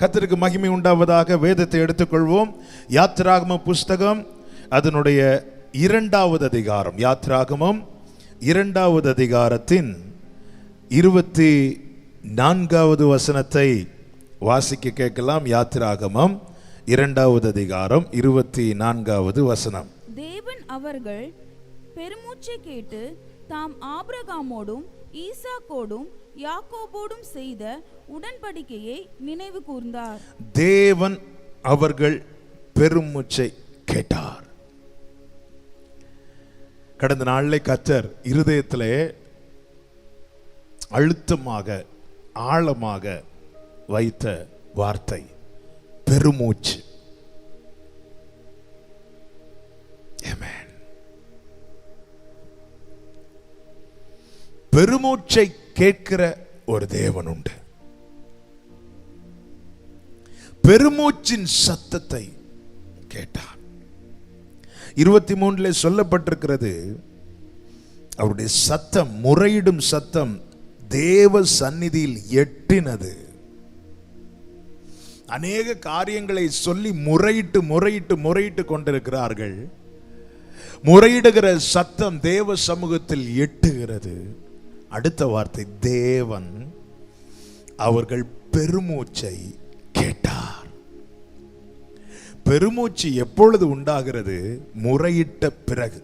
கர்த்தருக்கு மகிமை உண்டாவதாக. வேதத்தை எடுத்துக்கொள்வோம். யாத்திராகம புஸ்தகம் அதனுடைய 2வது அதிகாரம், யாத்திராகமம் 2வது அதிகாரத்தின் 24வது வசனத்தை வாசிக்க கேட்கலாம். யாத்திராகமம் 2வது அதிகாரம் 24வது வசனம். தேவன் அவர்கள் பெருமூச்சை கேட்டு தாம் ஆபிரகாமோடும் ஈசாக்கோடும் யாக்கோபோடும் செய்த உடன்படிக்கையை நினைவு கூர்ந்தார். தேவன் அவர்கள் பெருமூச்சை கேட்டார். கடந்த நாளிலே கர்த்தர் இருதயத்திலே அழுத்தமாக ஆழமாக வைத்த வார்த்தை பெருமூச்சு. ஆமென். பெருமூச்சை கேட்கிற ஒரு தேவன் உண்டு. பெருமூச்சின் சத்தத்தை கேட்டார். 23 சொல்லப்பட்டிருக்கிறது, அவருடைய சத்தம், முறையிடும் சத்தம் தேவ சந்நிதியில் எட்டினது. அநேக காரியங்களை சொல்லி முறையிட்டு கொண்டிருக்கிறார்கள். முறையிடுகிற சத்தம் தேவ சமூகத்தில் எட்டுகிறது. அடுத்த வார்த்தை, தேவன் அவர்கள் பெருமூச்சை கேட்டார். பெருமூச்சு எப்பொழுது உண்டாகிறது? முறையிட்ட பிறகு.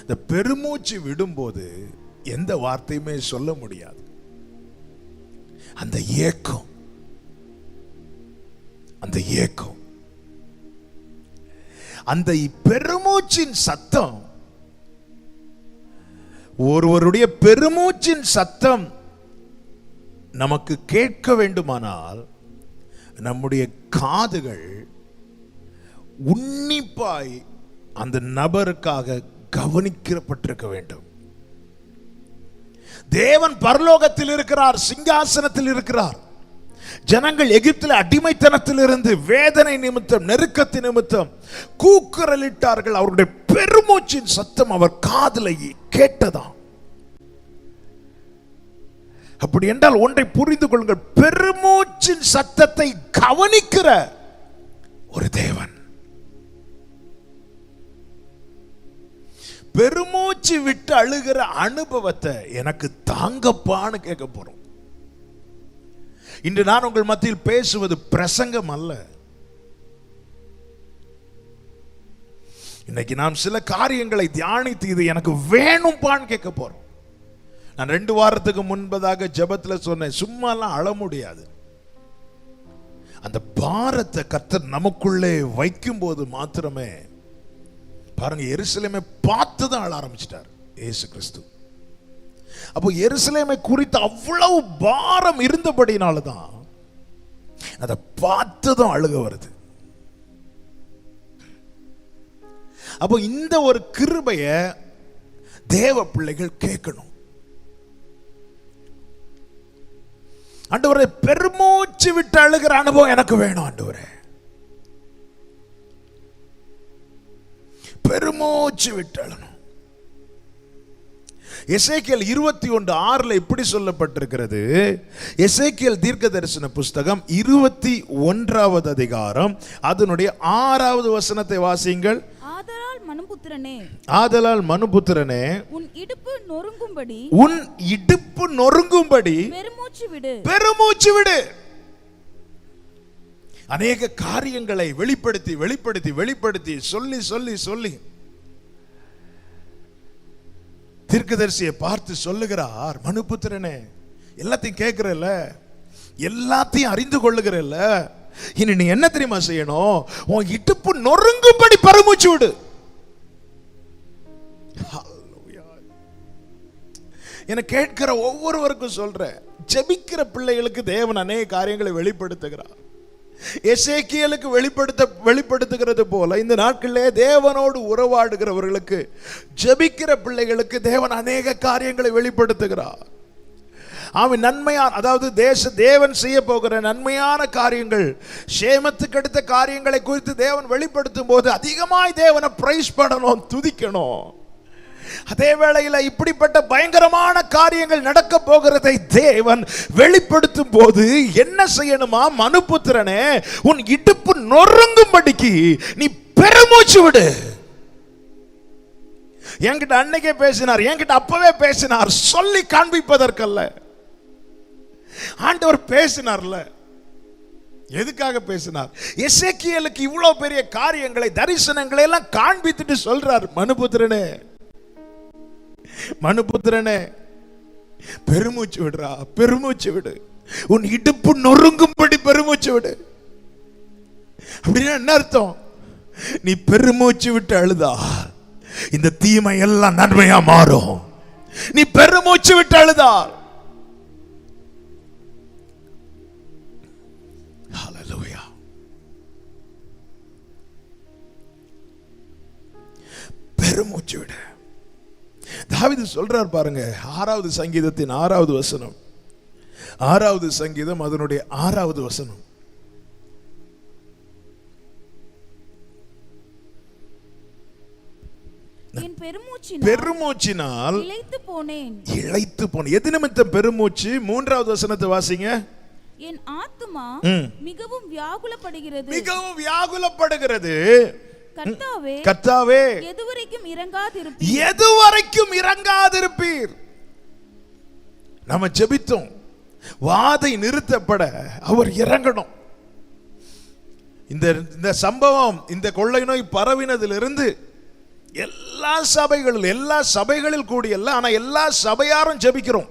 இந்த பெருமூச்சு விடும்போது எந்த வார்த்தையுமே சொல்ல முடியாது. அந்த ஏக்கம், அந்த பெருமூச்சின் சத்தம், ஒருவருடைய பெருமூச்சின் சத்தம் நமக்கு கேட்க வேண்டுமானால் நம்முடைய காதுகள் உன்னிப்பாய் அந்த நபருக்காக கவனிக்கப்பட்டிருக்க வேண்டும். தேவன் பரலோகத்தில் இருக்கிறார், சிங்காசனத்தில் இருக்கிறார். ஜனங்கள் எகிப்தில் அடிமைத்தனத்தில் இருந்து வேதனை நிமித்தம், நெருக்கத்தின் நிமித்தம் கூக்குரலிட்டார்கள். அவருடைய பெருமூச்சின் சத்தம் அவர் காதில் கேட்டதாம். அப்படி என்றால் ஒன்றை புரிந்து கொள்ளுங்கள், பெருமூச்சின் சத்தத்தை கவனிக்கிற ஒரு தேவன். பெருமூச்சு விட்டு அழுகிற அனுபவத்தை எனக்கு தாங்கப்பான்னு கேட்க போறோம். இன்று நான் உங்கள் மத்தியில் பேசுவது பிரசங்கம் அல்ல. இன்னைக்கு நாம் சில காரியங்களை தியானித்து இது எனக்கு வேணும்பான்னு கேட்க போறோம். நான் 2 வாரத்துக்கு முன்பதாக ஜெபத்தில் சொன்னேன், சும்மாலாம் அழ முடியாது. அந்த பாரத்தை கர்த்தர் நமக்குள்ளே வைக்கும் போது மாத்திரமே, பாருங்க, எருசலேமை பார்த்து தான் அழ ஆரம்பிச்சிட்டார் இயேசு கிறிஸ்து. அப்போ எருசலேமை குறித்து அவ்வளவு பாரம் இருந்தபடினால்தான் அதை பார்த்து தான் அழுக வருது. அப்போ இந்த ஒரு கிருபையை தேவ பிள்ளைகள் கேட்கணும். ஆண்டவரே, பெருமூச்சு விட்டு அழுகிற அனுபவம் எனக்கு வேணும் ஆண்டவரே. பெருமூச்சு விட்டு அழணும். எசேக்கியேல் 21:6 இப்படி சொல்லப்பட்டிருக்கிறது. எசேக்கியேல் தீர்க்கதரிசன புஸ்தகம் 21வது அதிகாரம் அதனுடைய 6வது வசனத்தை வாசியுங்கள். ஆதலால் மனுபுத்திரனே, உன் இடுப்பு நொறுங்கும்படி பெருமூச்சு விடு. அநேக காரியங்களை வெளிப்படுத்தி சொல்லி தீர்க்கதரிசியை பார்த்து சொல்லுகிறார், மனுபுத்திரனே, எல்லாத்தையும் கேட்கிறல்ல, எல்லாத்தையும் அறிந்து கொள்ளுகிறல்ல, இனி நீ என்ன தெரியுமா செய்யணும்? உன் இடுப்பு நொறுங்கும்படி பெருமூச்சு விடு. என கேட்கிற ஒவ்வொருவருக்கும் சொல்றேன், ஜெபிக்கிற பிள்ளைகளுக்கு தேவன் அநேக காரியங்களை வெளிப்படுத்துகிறார். எசேக்கியேலுக்கு வெளிப்படுத்துகிறது போல இந்த நாட்களிலே தேவனோடு உறவாடுகிறவர்களுக்கு, ஜெபிக்கிற பிள்ளைகளுக்கு தேவன் அநேக காரியங்களை வெளிப்படுத்துகிறார். அவன் நன்மையான, அதாவது தேவன் செய்ய போகிற நன்மையான காரியங்கள், சேமத்துக்கு அடுத்த காரியங்களை குறித்து தேவன் வெளிப்படுத்தும் போது அதிகமாய் தேவனை பிரைஸ் பண்ணணும், துதிக்கணும். அதே வேளையில இப்படிப்பட்ட பயங்கரமான காரியங்கள் நடக்க போகிறதை தேவன் வெளிப்படுத்தும் போது என்ன செய்யணுமா? மனுபுத்திரனே, உன் இடுப்பு நொறுங்கும்படிக்கு நீ பெருமூச்சு விடு. என்கிட்ட அன்னைக்கே பேசினார், என்கிட்ட அப்பவே பேசினார், சொல்லி காண்பிப்பதற்கல்ல. ஆண்டவர் பேசினார்ல, எதுக்காக பேசினார்? எசேக்கியேலுக்கு இவ்வளவு பெரிய காரியங்களை, தரிசனங்களை எல்லாம் காண்பித்துட்டு சொல்றார், மனுபுத்திரனே, மனுபுத்திரனே, பெருமூச்சு விடுறா, பெருமூச்சு விடு, உன் இடுப்பு நொறுங்கும்படி பெருமூச்சு விடு. அப்படின்னா என்ன அர்த்தம்? நீ பெருமூச்சு விட்டு அழுதா இந்த தீமை எல்லாம் நன்மையா மாறும். நீ பெருமூச்சு விட்டு அழுதா. ஹல்லேலூயா. பெருமூச்சு விடு. தாவீது சொல்றார் பாருங்க, 6வது சங்கீதத்தின் 6வது வசனம், 6வது சங்கீதம் அதனுடைய 6வது வசனம். பெருமூச்சினால் இளைத்து போனேன். இளைத்து போனேன். எது நிமித்தம் பெருமூச்சு? 3வது வசனத்தை வாசிங்க. என் ஆத்துமா மிகவும் வியாகுலப்படுகிறது, மிகவும் வியாகுலப்படுகிறது. கர்த்தாவே, கர்த்தாவே, எதுவரைக்கும் இறங்காதிருப்பீர்? எதுவரைக்கும் இறங்காதிருப்பீர்? நம்ம ஜெபித்தோம், வாதை நிறுத்தப்பட அவர் இறங்கணும். இந்த சம்பவம், இந்த கொள்ளை நோய் பரவினதிலிருந்து எல்லா சபைகளில் கூடியல்ல, ஆனா எல்லா சபையாரும் ஜெபிக்கிறோம்.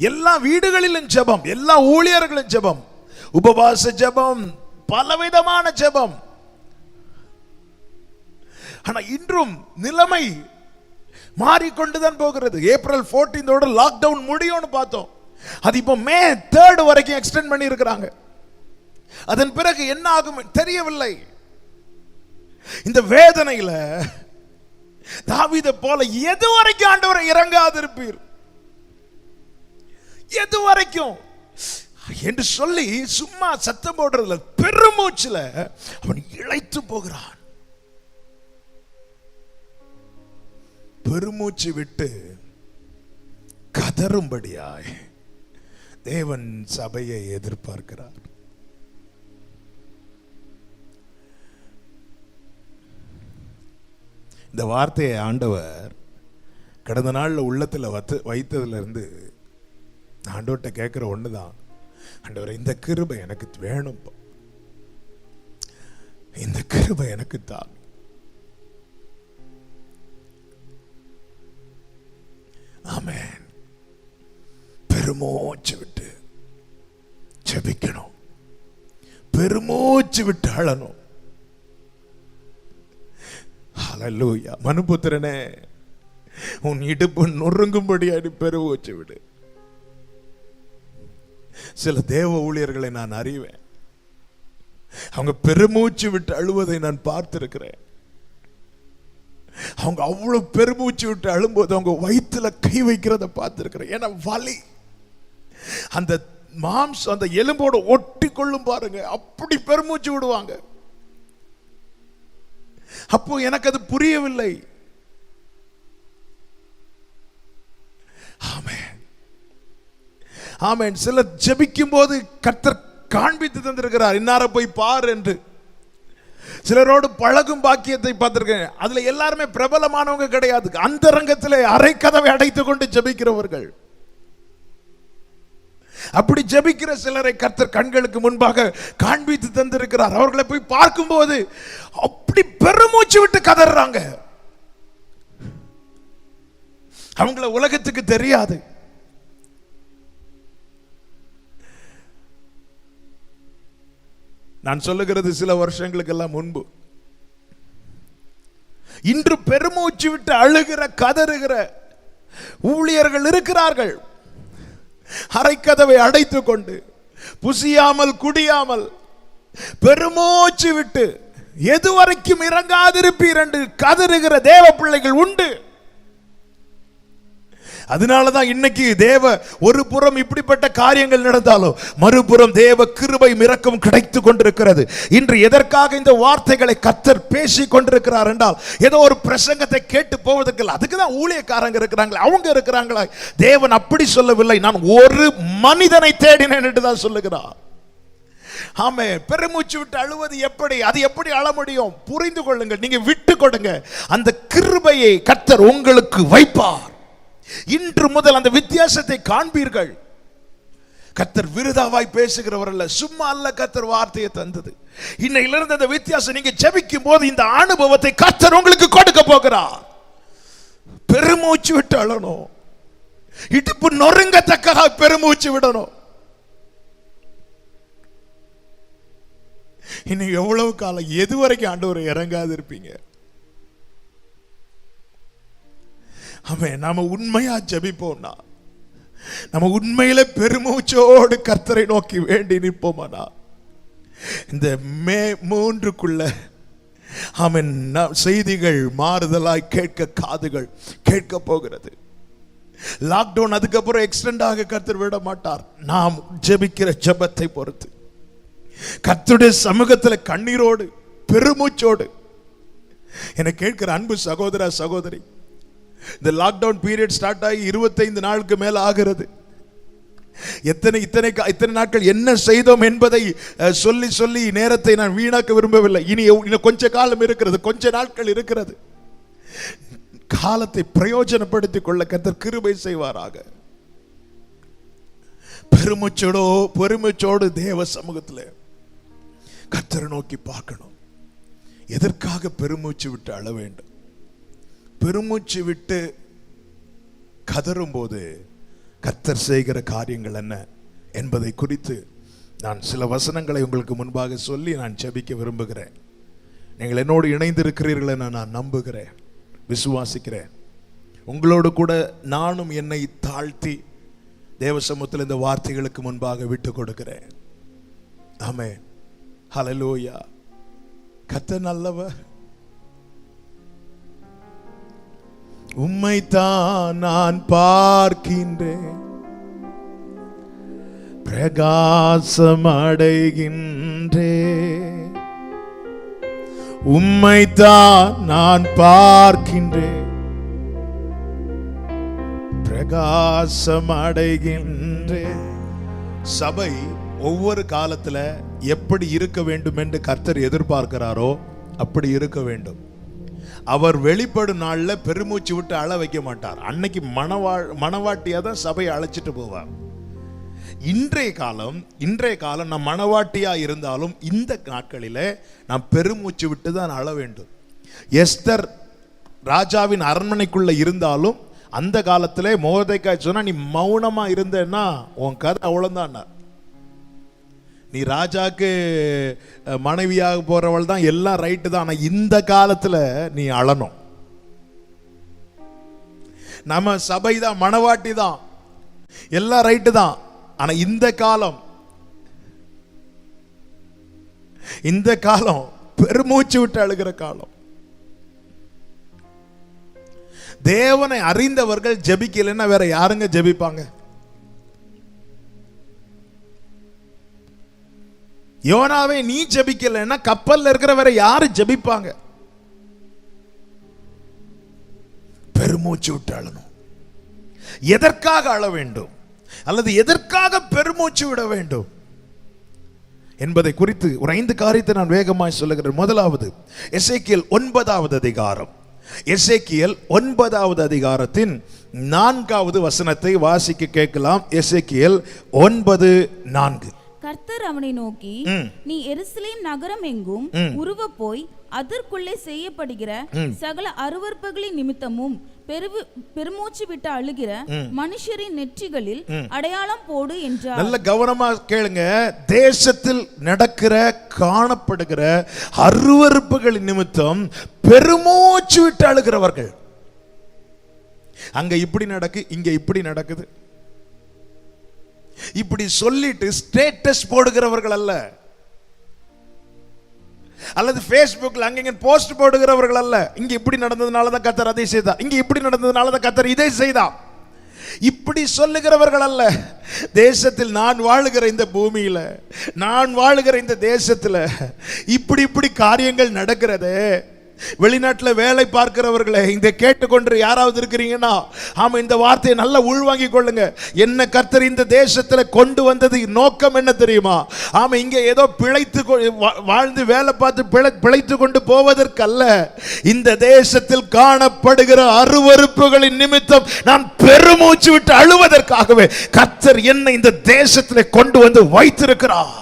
எல்லா வீடுகளிலும் ஜெபம், எல்லா ஊழியர்களும் ஜெபம், உபவாச ஜெபம், பலவிதமான ஜெபம். ஆனா இன்றும் நிலைமை மாறிக்கொண்டுதான் போகிறது. ஏப்ரல் 14 லாக்டவுன் முடியும்னு பார்த்தோம். அது இப்போ மே 3 வரைக்கும் எக்ஸ்டெண்ட் பண்ணி இருக்கிறாங்க. அதன் பிறகு என்ன ஆகும் தெரியவில்லை. இந்த வேதனையில தாவீதை போல எது வரைக்கும் ஆண்டவரை இறங்காதிருப்பீர், எது வரைக்கும் என்று சொல்லி சும்மா சத்தம் போடுறதுல, பெருமூச்சுல அவன் இளைத்து போகிறான். பெருமூச்சு விட்டு கதறும்படியாய் தேவன் சபையை எதிர்பார்க்கிறார். இந்த வார்த்தையை ஆண்டவர் கடந்த நாள்ல உள்ளத்துல வைத்ததுல இருந்து ஆண்டவர்கிட்ட கேட்கிற ஒண்ணுதான், ஆண்டவர் இந்த கிருபை எனக்கு வேணும், இந்த கிருபை எனக்கு தான். ஆமென். பெருமூச்சு விட்டு ஜெபிக்கணும், பெருமூச்சு விட்டு அழணும். ஹல்லேலூயா. மனுபுத்திரனே, உன் இடுப்பு நொறுங்கும்படியாடி பெருமூச்சு விடு. சில தேவ ஊழியர்களை நான் அறிவேன், அவங்க பெருமூச்சு விட்டு அழுவதை நான் பார்த்திருக்கிறேன். அவங்க அவ்வளவு பெருமூச்சு விட்டு அழும்போது அவங்க வயிற்றுல கை வைக்கிறத பார்த்திருக்கிறேன். ஏன்னா வலி, அந்த மாம்சம் அந்த எலும்போட ஒட்டி கொள்ளும் பாருங்க, அப்படி பெருமூச்சு விடுவாங்க. அப்போ எனக்கு அது புரியவில்லை. ஆமென், ஆமென். சிலர் ஜெபிக்கும் போது கர்த்தர் காண்பித்து தந்திருக்கிறார், இன்னார போய் பார் என்று. சிலரோடு பழகும் பாக்கியத்தை பார்த்திருக்கேன். அதுல எல்லாருமே பிரபலமானவங்க கிடையாது. அந்தரங்கத்திலே அரை கதவை அடைத்துக் கொண்டு ஜெபிக்கிறவர்கள். அப்படி ஜெபிக்கிற சிலரை கர்த்தர் கண்களுக்கு முன்பாக காண்பித்து தந்திருக்கிறார். அவர்களை போய் பார்க்கும் போது அப்படி பெருமூச்சு விட்டு கதறாங்க. அவங்கள உலகத்துக்கு தெரியாது. நான் சொல்லுகிறது சில வருஷங்களுக்கு எல்லாம் முன்பு. இன்று பெருமூச்சு விட்டு அழுகிற கதறுகிற ஊழியர்கள் இருக்கிறார்கள். அரைக்கதவை அடைத்துக் கொண்டு புசியாமல் குடியாமல் பெருமூச்சு விட்டு எதுவரைக்கும் இறங்காதிருப்பீர் என்று கதறுகிற தேவ பிள்ளைகள் உண்டு. அதனாலதான் இன்னைக்கு தேவ ஒரு புறம் இப்படிப்பட்ட காரியங்கள் நடந்தாலும் மறுபுறம் தேவ கிருபை இரக்கம் கிடைத்து கொண்டிருக்கிறது. இன்று எதற்காக இந்த வார்த்தைகளை கர்த்தர் பேசி கொண்டிருக்கிறார் என்றால், ஏதோ ஒரு பிரசங்கத்தை கேட்டு போவதற்கு இல்லை. அதுக்குதான் ஊழியக்காரங்க இருக்கிறாங்களா, அவங்க இருக்கிறாங்களா. தேவன் அப்படி சொல்லவில்லை. நான் ஒரு மனிதனை தேடினேன் என்று தான் சொல்லுகிறார். ஆமே, பெருமூச்சு விட்டு அழுவது எப்படி, அது எப்படி அழ முடியும்? புரிந்து கொள்ளுங்கள், நீங்க விட்டு கொடுங்க, அந்த கிருபையை கர்த்தர் உங்களுக்கு வைப்பார். இன்று முதல் அந்த வித்தியாசத்தை காண்பீர்கள். கர்த்தர் விருதாவாய் பேசுகிறவர் அல்ல, சும்மா அல்ல கர்த்தர் வார்த்தையை தந்தது. இன்னையிலிருந்து அந்த வித்தியாசம் நீங்க ஜெபிக்கும் போது இந்த அனுபவத்தை கர்த்தர் உங்களுக்கு கொடுக்க போகிறார். பெருமூச்சு விட்டு அழணும், இடுப்பு நொறுங்கத்தக்க பெருமூச்சு விடணும். இன்னும் எவ்வளவு காலம், எது வரைக்கும் ஆண்டவரை இறங்காது இருப்பீங்க? ஆமே, நாம உண்மையா ஜெபிப்போம்னா, நம்ம உண்மையில பெருமூச்சோடு கர்த்தரை நோக்கி வேண்டி நிற்போமானா, இந்த மே 3க்குள்ள ஆமென் செய்திகள் மாறுதலாய் கேட்க காதுகள் கேட்க போகிறது. லாக்டவுன் அதுக்கப்புறம் எக்ஸ்டெண்ட் ஆக கர்த்தர் விட மாட்டார். நாம் ஜெபிக்கிற ஜெபத்தை பொறுத்து கர்த்தருடைய சமூகத்தில் கண்ணீரோடு பெருமூச்சோடு என்னை கேட்கிற அன்பு சகோதர சகோதரி, இந்த லாக்டவுன் பீரியட் ஸ்டார்ட் ஆகி 25 நாளுக்கு மேல ஆகிறது. இத்தனை நாட்கள் என்ன செய்தோம் என்பதை சொல்லி சொல்லி நேரத்தை நான் வீணாக்க விரும்பவில்லை. இனி கொஞ்ச காலம் இருக்கிறது, கொஞ்ச நாட்கள் இருக்கிறது. காலத்தை பிரயோஜனப்படுத்திக் கொள்ள கர்த்தர் கிருபை செய்வாராக. பெருமூச்சோடு தேவ சமூகத்தில் கர்த்தரை நோக்கி பார்க்கணும். எதற்காக பெருமூச்சு விட்டு அழ வேண்டும்? பெருமூச்சு விட்டு கதறும் போது கர்த்தர் செய்கிற காரியங்கள் என்ன என்பதை குறித்து நான் சில வசனங்களை உங்களுக்கு முன்பாக சொல்லி நான் ஜெபிக்க விரும்புகிறேன். நீங்கள் என்னோடு இணைந்திருக்கிறீர்கள் என நான் நம்புகிறேன், விசுவாசிக்கிறேன். உங்களோடு கூட நானும் என்னை தாழ்த்தி தேவ சமூகத்தில் இந்த வார்த்தைகளுக்கு முன்பாக விட்டு கொடுக்கிறேன். ஆமென், ஹல்லேலூயா. கர்த்தர் நல்லவர். உம்மைத்தான் நான் பார்க்கின்றேன், பிரகாசம் அடைகின்றேன். உம்மைத்தான் நான் பார்க்கின்றேன், பிரகாசம் அடைகின்றேன். சபை ஒவ்வொரு காலத்துல எப்படி இருக்க வேண்டும் என்று கர்த்தர் எதிர்பார்க்கிறாரோ அப்படி இருக்க வேண்டும். அவர் வெளிப்படும் நாள்ல பெருமூச்சு விட்டு அழ வைக்க மாட்டார். அன்னைக்கு மணவாட்டியா தான் சபையை அழைச்சிட்டு போவார். இன்றைய காலம் நாம் மணவாட்டியா இருந்தாலும் இந்த நாட்களிலே நாம் பெருமூச்சு விட்டு தான் அழ வேண்டும். எஸ்தர் ராஜாவின் அரண்மனைக்குள்ள இருந்தாலும் அந்த காலத்திலே மொர்தெகாய் சொன்னா, நீ மௌனமா இருந்தேன்னா உன் கதை அவ்வளவுதான். நீ ராஜாக்கு மனைவியாக போறவள் தான், எல்லாம் ரைட்டு தான். ஆனா இந்த காலத்துல நீ அழணும். நம்ம சபை தான், மணவாட்டி தான், எல்லாம் ரைட்டு தான். ஆனா இந்த காலம் பெருமூச்சு விட்டு அழுகிற காலம். தேவனை அறிந்தவர்கள் ஜெபிக்கலைன்னா வேற யாருங்க ஜெபிப்பாங்க? யோனாவே நீ ஜெபிக்கலைன்னா கப்பல்ல இருக்கிற வேற யாரு ஜெபிப்பாங்க? பெருமூச்சு விட்டு அழணும். எதற்காக அழ வேண்டும் அல்லது எதற்காக பெருமூச்சு விட வேண்டும் என்பதை குறித்து ஒரு 5 காரியத்தை நான் வேகமாய் சொல்லுகிறேன். முதலாவது, எசேக்கியேல் 9வது அதிகாரம். எசேக்கியேல் 9வது அதிகாரத்தின் 4வது வசனத்தை வாசிக்க கேட்கலாம். எசேக்கியேல் 9:4. கர்த்தர் அவனை நோக்கி, நீ எருசலேம் நகரம் எங்கும் உருவ போய் அதற்குள்ளே செய்யப்படுகிற சகல அருவருப்புகளின் நிமித்தமும் பெருமூச்சு விட்டு அழுகிற மனுஷரின் நெற்றிகளில் அடையாளம் போடு என்றார். நல்ல கவனமா கேளுங்க. தேசத்தில் நடக்கிற காணப்படுகிற அருவருப்புகளின் நிமித்தம் பெருமூச்சு விட்டு அழுகிறவர்கள். அங்க இப்படி நடக்கு, இங்க இப்படி நடக்குது, இப்படி சொல்லிட்டு ஸ்டேட்டஸ் போடுகிறவர்கள் அல்ல, அல்லது ஃபேஸ்புக்ல அங்க போஸ்ட் போடுகிறவர்கள் அல்ல. இங்க இப்படி நடந்ததுனால தான் கர்த்தர் அதை செய்தார், இங்க இப்படி நடந்ததுனால தான் கர்த்தர் இதை செய்தார். இப்படி சொல்லுகிறவர்கள் அல்ல. தேசத்தில் நான் வாழுகிற இந்த பூமியில, நான் வாழுகிற இந்த தேசத்துல இப்படி காரியங்கள் நடக்கிறது. வெளிநாட்டில் வேலை பார்க்கிறவர்களே, இந்த கேட்டுக்கொண்டு யாராவது இருக்கிறீங்கன்னா, ஆமா, இந்த வார்த்தையை நல்லா உள்வாங்கி கொள்ளுங்க. என்ன கர்த்தர் இந்த தேசத்துல கொண்டு வந்தது நோக்கம் என்ன தெரியுமா? ஆமா, இங்க ஏதோ பிழைத்து வாழ்ந்து வேலை பார்த்து பிழைத்து கொண்டு போவதற்கு அல்ல. இந்த தேசத்தில் காணப்படுகிற அருவருப்புகளின் நிமித்தம் நான் பெருமூச்சு விட்டு அழுவதற்காகவே கர்த்தர் என்னை இந்த தேசத்துல கொண்டு வந்து வைத்திருக்கிறார்.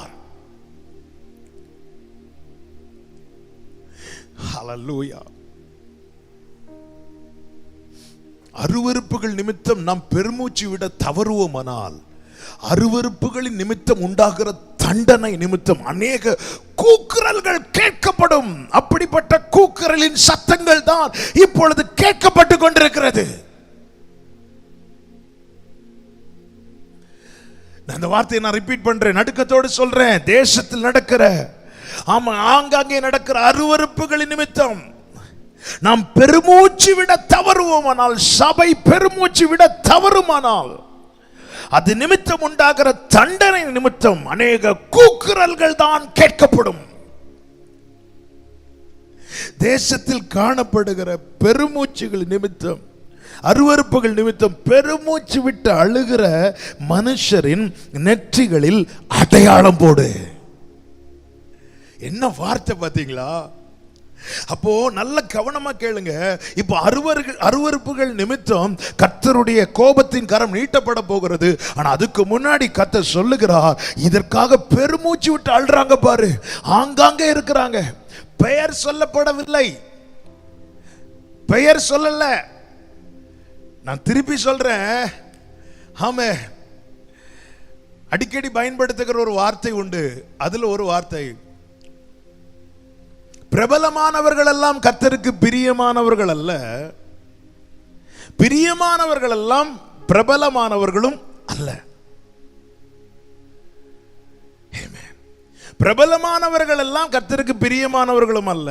ஹல்லேலூயா. அருவருப்புகள் நிமித்தம் நாம் பெருமூச்சு விட தவறுவோமானால், அருவருப்புகளின் நிமித்தம் உண்டாகிற தண்டனை நிமித்தம் அநேக கூக்குரல்கள் கேட்கப்படும். அப்படிப்பட்ட கூக்குரலின் சத்தங்கள் தான் இப்பொழுது கேட்கப்பட்டு கொண்டிருக்கிறது. அந்த வார்த்தையை நான் ரிப்பீட் பண்றேன், நடுக்கத்தோடு சொல்றேன். தேசத்தில் நடக்கிற, ஆமா, ஆங்காங்கே நடக்கிற அருவருப்புகளின் நிமித்தம் நாம் பெருமூச்சு விட தவறுவோமானால், சபை பெருமூச்சு விட தவறுமானால், அது நிமித்தம் உண்டாகிற தண்டனை நிமித்தம் அநேக கூக்குரல்கள் தான் கேட்கப்படும். தேசத்தில் காணப்படுகிற பெருமூச்சுகள் நிமித்தம், அருவருப்புகள் நிமித்தம் பெருமூச்சு விட்டு அழுகிற மனுஷரின் நெற்றிகளில் அடையாளம் போடு. என்ன வார்த்தை பாத்தீங்களா? அப்போ நல்ல கவனமா கேளுங்க. இப்போ அருவருப்புகள் நிமித்தம் கர்த்தருடைய கோபத்தின் கரம் நீட்டப்பட போகிறது. ஆனா அதுக்கு முன்னாடி கர்த்தர் சொல்லுகிறார், இதற்காக பெருமூச்சு விட்டு அழுறாங்க பாரு, ஆங்காங்கே இருக்கிறாங்க. பெயர் சொல்லப்படவில்லை, பெயர் சொல்லல. நான் திருப்பி சொல்றேன், ஆமே, அடிக்கடி பயன்படுத்துகிற ஒரு வார்த்தை உண்டு. அதுல ஒரு வார்த்தை, பிரபலமானவர்கள் எல்லாம் கர்த்தருக்கு பிரியமானவர்கள் அல்ல, பிரியமானவர்கள் எல்லாம் பிரபலமானவர்களும் அல்ல. பிரபலமானவர்கள் எல்லாம் கர்த்தருக்கு பிரியமானவர்களும் அல்ல,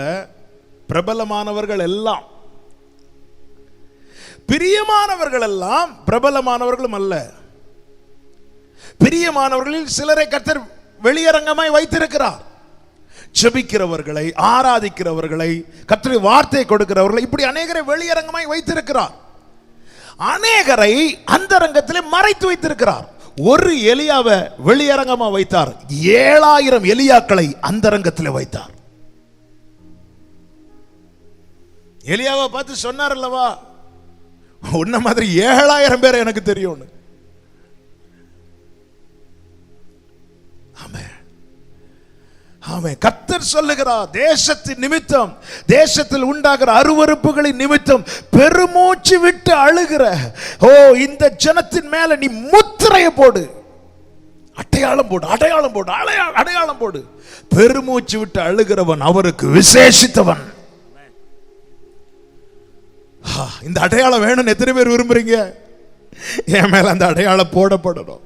பிரபலமானவர்கள் எல்லாம். பிரியமானவர்கள் எல்லாம் பிரபலமானவர்களும் அல்ல. பிரியமானவர்களில் சிலரை கர்த்தர் வெளியரங்கமாய் வைத்திருக்கிறார். ஜெபிக்கிறவர்களை, ஆராதிக்கிறவர்களை, கர்த்தருடைய வார்த்தை கொடுக்கிறவர்களை, இப்படி அநேகரை வெளியரங்கமாய் வைத்திருக்கிறார். அநேகரை அந்தரங்கத்திலே மறைத்து வைத்திருக்கிறார். ஒரு எலியாவை வெளியரங்கமா வைத்தார், 7000 எலியாக்களை அந்தரங்கத்திலே வைத்தார். எலியாவை பார்த்து சொன்னார் அல்லவா, உன்ன மாதிரி 7000 பேரை எனக்கு தெரியும். ஆமென். கர்த்தர் சொல்லுகிறார், தேசத்தின் நிமித்தம், தேசத்தில் உண்டாகிற அருவருப்புகளின் நிமித்தம் பெருமூச்சு விட்டு அழுகிற இந்த ஜனத்தின் மேல நீ முத்திரையை போடு, அடையாளம் போடு, அடையாளம் போடு, அடையாளம் போடு. பெருமூச்சு விட்டு அழுகிறவன் அவருக்கு விசேஷித்தவன். இந்த அடையாளம் வேணும்னு எத்தனை பேர் விரும்புறீங்க? என் மேல அந்த அடையாளம் போடப்படணும்.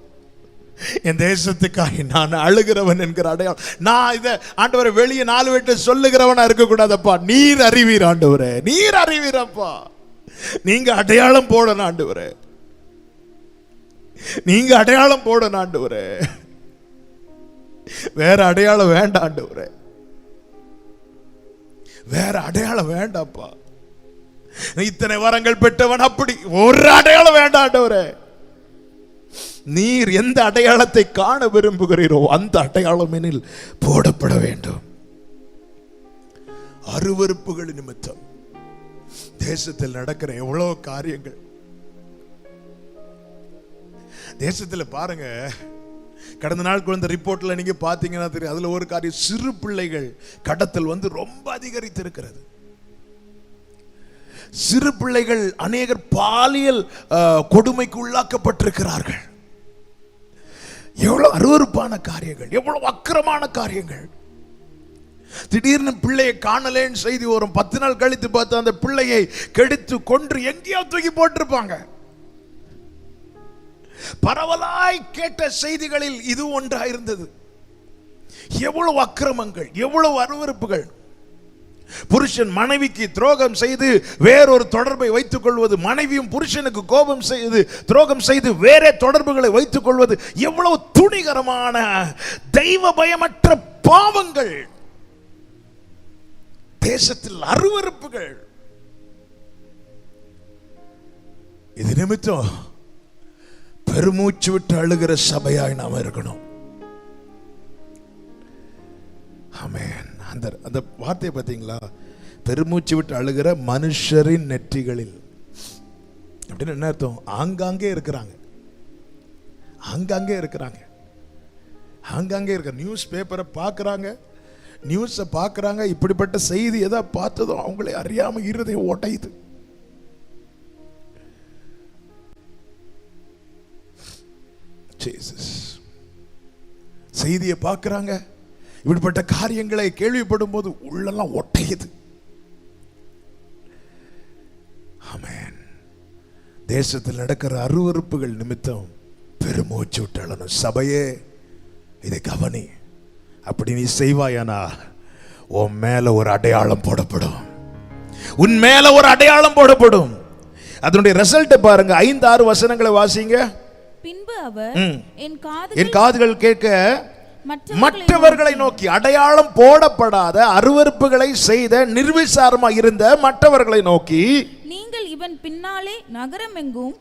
என் தேசத்துக்காக நான் அழுகிறவன் என்கிற அடையாளம். நான் இதை ஆண்டவரை வெளியே 4 வீட்டை சொல்லுகிறவனா இருக்க கூடாதப்பா. நீர் அறிவீர் ஆண்டவரே, நீர் அறிவீரப்பா. நீங்க அடையாளம் போடணும் ஆண்டவரே, நீங்க அடையாளம் போடணும் ஆண்டவரே. வேற அடையாளம் வேண்டாம் ஆண்டவரே, வேற அடையாளம் வேண்டாப்பா. இத்தனை வரங்கள் பெற்றவன், அப்படி ஒரு அடையாளம் வேண்டாம் ஆண்டவரே. நீர் எந்த அடையாளத்தை காண விரும்புகிறீரோ அந்த அடையாளம் எனில் போடப்பட வேண்டும். அருவருப்புகள் நிமித்தம் தேசத்தில் நடக்கிற எவ்வளவு காரியங்கள். தேசத்தில் பாருங்க, கடந்த நாள் குழந்தை ரிப்போர்ட்ல நீங்க பாத்தீங்கன்னா தெரியும், அதுல ஒரு காரியம், சிறு பிள்ளைகள் கடத்தல் ரொம்ப அதிகரித்திருக்கிறது. சிறு பிள்ளைகள் அநேகர் பாலியல் கொடுமைக்கு உள்ளாக்கப்பட்டிருக்கிறார்கள். எவ்வளவு அருவருப்பான காரியங்கள், எவ்வளவு அக்கிரமான காரியங்கள். திடீர்னு பிள்ளையை காணலேன்னு செய்தி வரும். 10 நாள் கழித்து பார்த்து அந்த பிள்ளையை கெடுத்து கொன்று எங்கேயோ தூக்கி போட்டிருப்பாங்க. பரவலாய் கேட்ட செய்திகளில் இது ஒன்றாயிருந்தது. எவ்வளவு அக்கிரமங்கள், எவ்வளவு அருவருப்புகள். புருஷன் மனைவிக்கு துரோகம் செய்து வேறொரு தொடர்பை வைத்துக் கொள்வது, மனைவியும் புருஷனுக்கு கோபம் செய்து துரோகம் செய்து வேறே தொடர்புகளை வைத்துக் கொள்வது எவ்வளவு துணிகரமான தெய்வ பயமற்ற பாவங்கள், தேசத்தில் அருவருப்புகள். இது நிமித்தம் பெருமூச்சு விட்டு அழுகிற சபையாய் நாம இருக்கணும். ஆமென். அந்த வார்த்தையை பார்த்தீங்களா? பெருமூச்சு விட்டு அழுகிற மனுஷரின் நெற்றிகளில் அப்படின்னு என்ன அர்த்தம்? ஆங்காங்கே இருக்கிறாங்க, ஆங்காங்கே இருக்கிறாங்க, ஆங்காங்கே இருக்க. நியூஸ் பேப்பரை பார்க்குறாங்க, நியூஸை பார்க்குறாங்க, இப்படிப்பட்ட செய்தி எதை பார்த்ததும் அவங்களே அறியாம இருதயம் ஓட்டையுது. செய்தியை பார்க்குறாங்க, இப்படிப்பட்ட காரியங்களை கேள்விப்படும் போது உள்ளெல்லாம் ஒட்டையுது. ஆமென். தேசத்தில் நடக்கிற அருவருப்புகள் நிமித்தம் பெருமூச்சு விட்டாலும் சபையே இதை கவனி. அப்படி நீ செய்வாயானா உன் மேல ஒரு அடையாளம் போடப்படும், உன் மேல ஒரு அடையாளம் போடப்படும். அதனுடைய ரிசல்ட் பாருங்க. 5-6 வசனங்களை வாசிங்க. பின்பு அவர் என் காதுகள் கேட்க மற்றவர்களை நோக்கி, அடையாளம் போடப்படாத அருவருப்புகளை செய்த நிர்விசாரமா இருந்த மற்றவர்களை நோக்கி, நீங்கள் இவன் பின்னாலே நகரம் எங்கும்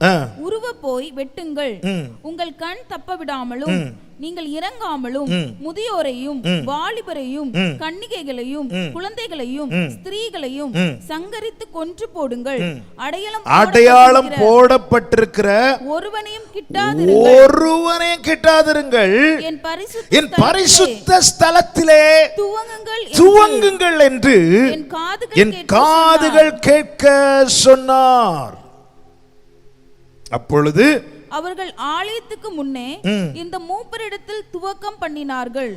உருவ போய் வெட்டுங்கள், உங்கள் கண் தப்ப விடாமலும் நீங்கள் இறங்காமலும் முதியோரையும் வாலிபரையும் கன்னிகைகளையும் குழந்தைகளையும் ஸ்திரீகளையும் சங்கரித்து கொன்று போடுங்கள். அடையாளம் போடப்பட்டிருக்கிற ஒருவனையும் கிட்டாதிருங்கள். என் பரிசுத்த ஸ்தலத்திலே துவங்குங்கள் என்று என் காதுகள் கேட்க சொன்னார். அப்பொழுது அவர்கள் ஆலயத்துக்கு முன்னே இந்த மூப்பரிடத்தில் துவக்கம் பண்ணினார்கள்.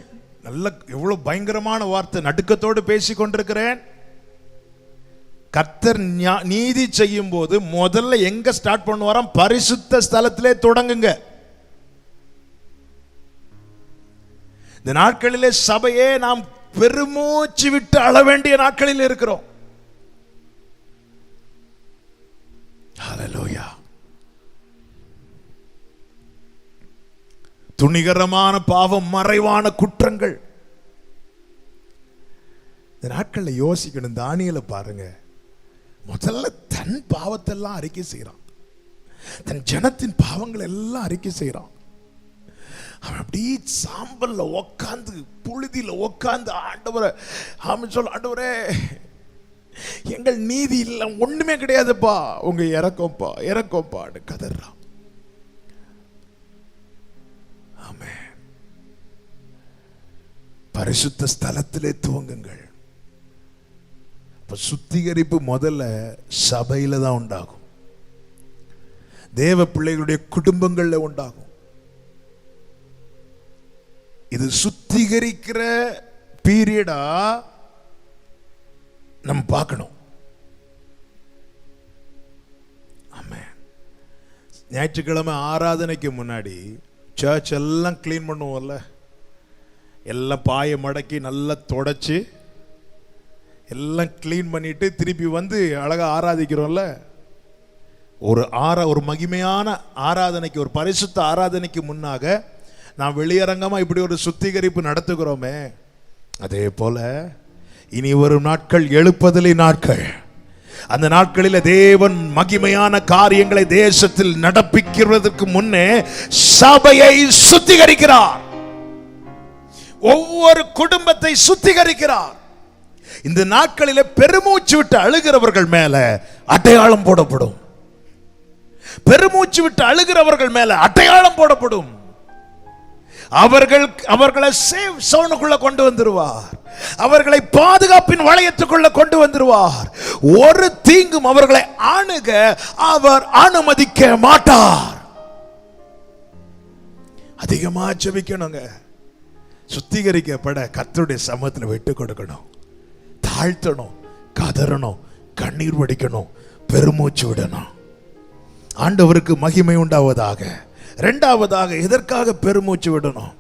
நல்ல எவ்வளவு பயங்கரமான வார்த்தை. நடுக்கத்தோடு பேசிக் கொண்டிருக்கிறேன். கர்த்தர் நீதி செய்யும் போது முதல்ல எங்க ஸ்டார்ட் பண்ணுவாராம்? பரிசுத்த ஸ்தலத்திலே தொடங்குங்க. இந்த நாட்களிலே சபையே நாம் பெருமூச்சு விட்டு அழ வேண்டிய நாட்களில் இருக்கிறோம். ஹல்லேலூயா. துணிகரமான பாவம், மறைவான குற்றங்கள். இந்த நாட்களில் யோசிக்கணும். தானியேலை பாருங்க, முதல்ல தன் பாவத்தெல்லாம் அறிக்கை செய்யறான், தன் ஜனத்தின் பாவங்கள் எல்லாம் அறிக்கை செய்யறான். அவன் அப்படியே சாம்பல்ல உக்காந்து, புழுதியில உக்காந்து ஆண்டவரை ஆண்டவரே எங்கள் நீதி இல்லை, ஒண்ணுமே கிடையாதுப்பா, உங்க இறக்கம்ப்பா இறக்கம்ப்பான்னு கதறான். பரிசுத்த ஸ்தலத்திலே துவங்குங்கள். சுத்திகரிப்பு முதல்ல சபையில தான் உண்டாகும், தேவ பிள்ளைகளுடைய குடும்பங்கள்ல உண்டாகும். இது சுத்திகரிக்கிற பீரியடா நம்ம பார்க்கணும். ஆமென். ஞாயிற்றுக்கிழமை ஆராதனைக்கு முன்னாடி சர்ச் எல்லாம் கிளீன் பண்ணுவோம்ல, எல்லாம் பாயை மடக்கி நல்லா தொடச்சி எல்லாம் கிளீன் பண்ணிட்டு திருப்பி வந்து அழகா ஆராதிக்கிறோம்ல. ஒரு மகிமையான ஆராதனைக்கு, ஒரு பரிசுத்த ஆராதனைக்கு முன்னாக நாம் வெளியரங்கமா இப்படி ஒரு சுத்திகரிப்பு நடத்துகிறோமே, அதே போல இனி வரும் நாட்கள் எழுப்புதலை நாட்கள். அந்த நாட்களில் தேவன் மகிமையான காரியங்களை தேசத்தில் நடப்பிக்கிறதுக்கு முன்னே சபையை சுத்திகரிக்கிறார், ஒவ்வொரு குடும்பத்தை சுத்திகரிக்கிறார். இந்த நாட்களில் பெருமூச்சு விட்டு அழுகிறவர்கள் மேல அடையாளம் போடப்படும், பெருமூச்சு விட்டு அழுகிறவர்கள் மேல அடையாளம் போடப்படும். அவர்களை சேவ் சோனுக்குள்ள கொண்டு வந்துருவார், அவர்களை பாதுகாப்பின் வளையத்துக்குள்ள கொண்டு வந்துருவார். ஒரு தீங்கும் அவர்களை அணுக அவர் அனுமதிக்க மாட்டார். அதிகமா ஜெபிக்கணுங்க. சுத்திகரிக்கப்பட கர்த்தருடைய சமூகத்தில் விட்டு கொடுக்கணும், தாழ்த்தணும், கதறணும், கண்ணீர் வடிக்கணும், பெருமூச்சு விடணும். ஆண்டவருக்கு மகிமை உண்டாவதாக. இரண்டாவதாக எதற்காக பெருமூச்சு விடணும்?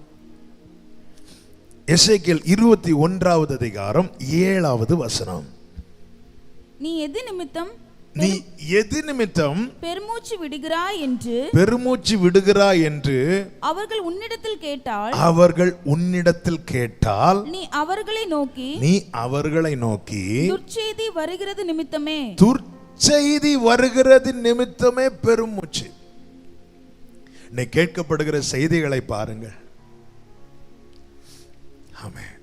எசேக்கியேல் 21வது அதிகாரம் 7வது வசனம். நீ எது நிமித்தம் பெருமூச்சு விடுகிறாய் என்று அவர்கள் உன்னிடத்தில் கேட்டால் நீ அவர்களை நோக்கி துர்ச்செய்தி வருகிறது நிமித்தமே பெருமூச்சு. நீ கேட்கப்படுகிற செய்திகளை பாருங்க. ஆமென்.